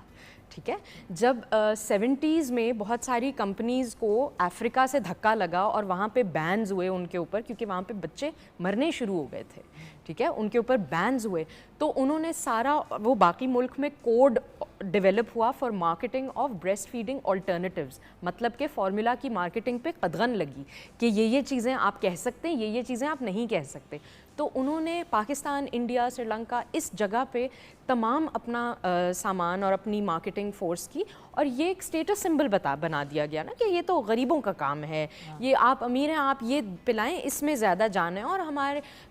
ٹھیک ہے, جب 70s میں بہت ساری کمپنیز کو افریقہ سے دھکا لگا اور وہاں پہ بینز ہوئے ان کے اوپر, کیونکہ وہاں پہ بچے مرنے شروع ہو گئے تھے. ٹھیک ہے, ان کے اوپر بینز ہوئے, تو انہوں نے سارا وہ باقی ملک میں کوڈ ڈیولپ ہوا for marketing of breast feeding alternatives. مطلب کہ فارمولا کی مارکیٹنگ پہ قدغن لگی کہ یہ چیزیں آپ کہہ سکتے ہیں, یہ چیزیں آپ نہیں کہہ سکتے. تو انہوں نے پاکستان, انڈیا, سری لنکا اس جگہ پہ تمام اپنا سامان اور اپنی مارکیٹنگ فورس کی, اور یہ ایک اسٹیٹس سمبل بنا دیا گیا نا کہ یہ تو غریبوں کا کام ہے, یہ آپ امیر ہیں آپ یہ پلائیں, اس میں زیادہ جان ہے. اور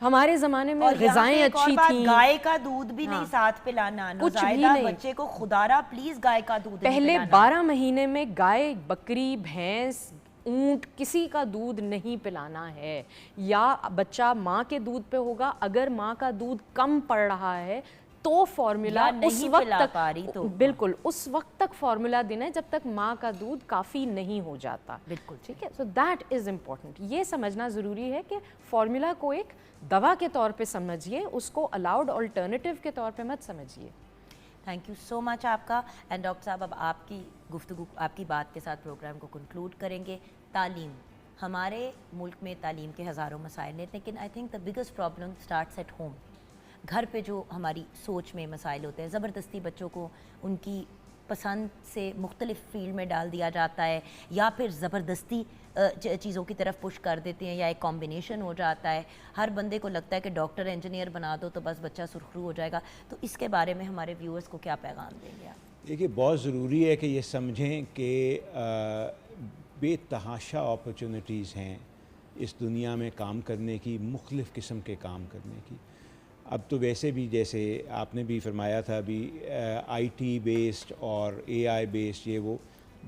ہمارے زمانے میں غذائیں اچھی تھیں. گائے کا دودھ بھی نہیں ساتھ پلانا, نوزائیدہ بچے کو خدارا پلیز گائے کا دودھ پہلے 12 مہینے میں گائے, بکری, بھینس, اونٹ کسی کا دودھ نہیں پلانا ہے. یا بچہ ماں کے دودھ پہ ہوگا, اگر ماں کا دودھ کم پڑ رہا ہے تو فارمولا اس وقت تک, بالکل اس وقت تک فارمولا دینا ہے جب تک ماں کا دودھ کافی نہیں ہو جاتا. بالکل ٹھیک ہے. So that is important. یہ سمجھنا ضروری ہے کہ فارمولا کو ایک دوا کے طور پہ سمجھیے, اس کو الاؤڈ آلٹرنیٹیو کے طور پہ مت سمجھیے. تھینک یو سو مچ آپ کا. اینڈ ڈاکٹر صاحب, اب آپ کی گفتگو, آپ کی بات کے ساتھ پروگرام کو کنکلوڈ کریں گے. تعلیم, ہمارے ملک میں تعلیم کے ہزاروں مسائل ہیں, لیکن I think the biggest problem starts at home. گھر پہ جو ہماری سوچ میں مسائل ہوتے ہیں, زبردستی بچوں کو ان کی پسند سے مختلف فیلڈ میں ڈال دیا جاتا ہے, یا پھر زبردستی چیزوں کی طرف پش کر دیتے ہیں, یا ایک کمبینیشن ہو جاتا ہے. ہر بندے کو لگتا ہے کہ ڈاکٹر انجینئر بنا دو تو بس بچہ سرخرو ہو جائے گا. تو اس کے بارے میں ہمارے ویورز کو کیا پیغام دیں گے آپ؟ دیکھیے, بہت ضروری ہے کہ یہ سمجھیں کہ بے تحاشا اپرچونٹیز ہیں اس دنیا میں کام کرنے کی, مختلف قسم کے کام کرنے کی. اب تو ویسے بھی جیسے آپ نے بھی فرمایا تھا ابھی, آئی ٹی بیسڈ اور اے آئی بیسڈ یہ وہ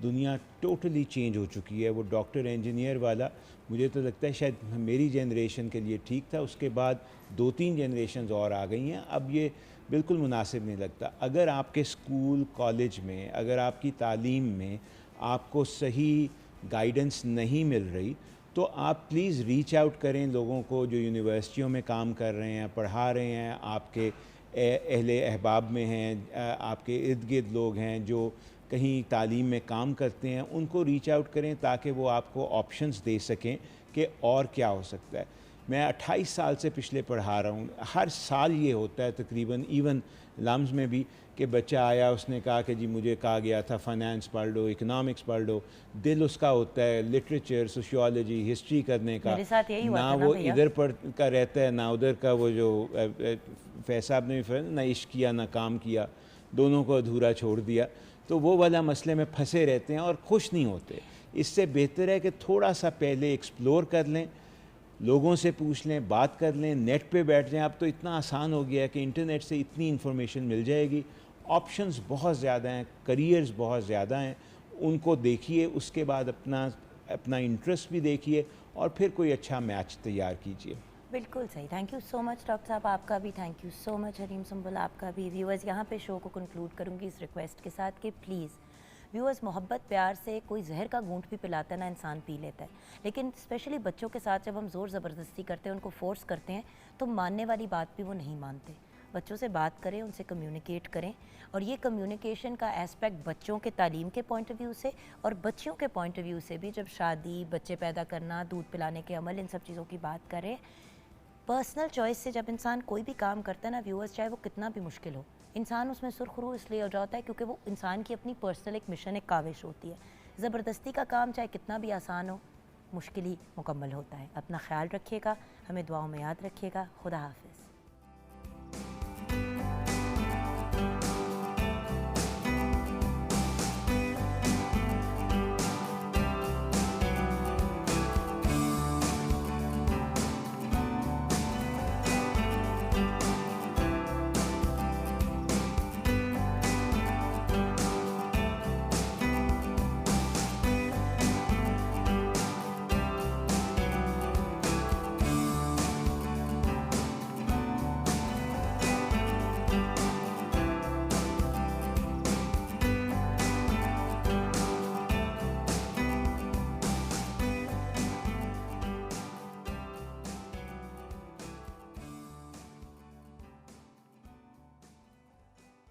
دنیا ٹوٹلی چینج ہو چکی ہے. وہ ڈاکٹر انجینئر والا مجھے تو لگتا ہے شاید میری جنریشن کے لیے ٹھیک تھا, اس کے بعد 2-3 جنریشنز اور آ گئی ہیں, اب یہ بالکل مناسب نہیں لگتا. اگر آپ کے اسکول کالج میں, اگر آپ کی تعلیم میں آپ کو صحیح گائیڈنس نہیں مل رہی تو آپ پلیز ریچ آؤٹ کریں لوگوں کو جو یونیورسٹیوں میں کام کر رہے ہیں، پڑھا رہے ہیں، آپ کے اہل احباب میں ہیں، آپ کے ارد گرد لوگ ہیں جو کہیں تعلیم میں کام کرتے ہیں، ان کو ریچ آؤٹ کریں تاکہ وہ آپ کو آپشنز دے سکیں کہ اور کیا ہو سکتا ہے۔ میں 28 سال سے پچھلے پڑھا رہا ہوں، ہر سال یہ ہوتا ہے تقریباً، ایون لمز میں بھی، کہ بچہ آیا، اس نے کہا کہ جی مجھے کہا گیا تھا فائنانس پڑھ لو، اکنامکس پڑھ لو، دل اس کا ہوتا ہے لٹریچر، سوشیولوجی، ہسٹری کرنے کا، میرے ساتھ یہی ہوا تھا نہ نا وہ بھیا۔ ادھر پر کا رہتا ہے نہ ادھر کا۔ وہ جو فیض صاحب نے بھی نہ عشق کیا نہ کام کیا، دونوں کو ادھورا چھوڑ دیا، تو وہ والا مسئلے میں پھنسے رہتے ہیں اور خوش نہیں ہوتے۔ اس سے بہتر ہے کہ تھوڑا سا پہلے ایکسپلور کر لیں، لوگوں سے پوچھ لیں، بات کر لیں، نیٹ پہ بیٹھ جائیں۔ اب تو اتنا آسان ہو گیا ہے کہ انٹرنیٹ سے اتنی انفارمیشن مل جائے گی، آپشنز بہت زیادہ ہیں، کریئرز بہت زیادہ ہیں، ان کو دیکھیے، اس کے بعد اپنا انٹرسٹ بھی دیکھیے اور پھر کوئی اچھا میچ تیار کیجیے۔ بالکل صحیح، thank you so much doctor صاحب، آپ کا بھی تھینک یو سو مچ حلیم سنبل، آپ کا بھی۔ ویورز یہاں پہ شو کو کنکلوڈ کروں گی اس ریکویسٹ کے ساتھ کہ پلیز ویورز محبت پیار سے کوئی زہر کا گھونٹ بھی پلاتا ہے نا انسان پی لیتا ہے، لیکن اسپیشلی بچوں کے ساتھ جب ہم زور زبردستی کرتے ہیں، ان کو فورس کرتے ہیں، تو ماننے والی بات بھی وہ نہیں مانتے۔ بچوں سے بات کریں، ان سے کمیونیکیٹ کریں، اور یہ کمیونیکیشن کا ایسپیکٹ بچوں کے تعلیم کے پوائنٹ آف ویو سے اور بچیوں کے پوائنٹ آف ویو سے بھی، جب شادی، بچے پیدا کرنا، دودھ پلانے کے عمل، ان سب چیزوں کی بات کریں، پرسنل چوائس سے جب انسان کوئی بھی کام کرتا ہے نا ویورز، چاہے وہ کتنا بھی مشکل ہو، انسان اس میں سرخ رو اس لیے ہو جاتا ہے کیونکہ وہ انسان کی اپنی پرسنل ایک مشن، ایک کاوش ہوتی ہے۔ زبردستی کا کام چاہے کتنا بھی آسان ہو، مشکل ہی مکمل ہوتا ہے۔ اپنا خیال رکھیے گا، ہمیں دعاؤں میں یاد رکھیے گا۔ خدا حافظ۔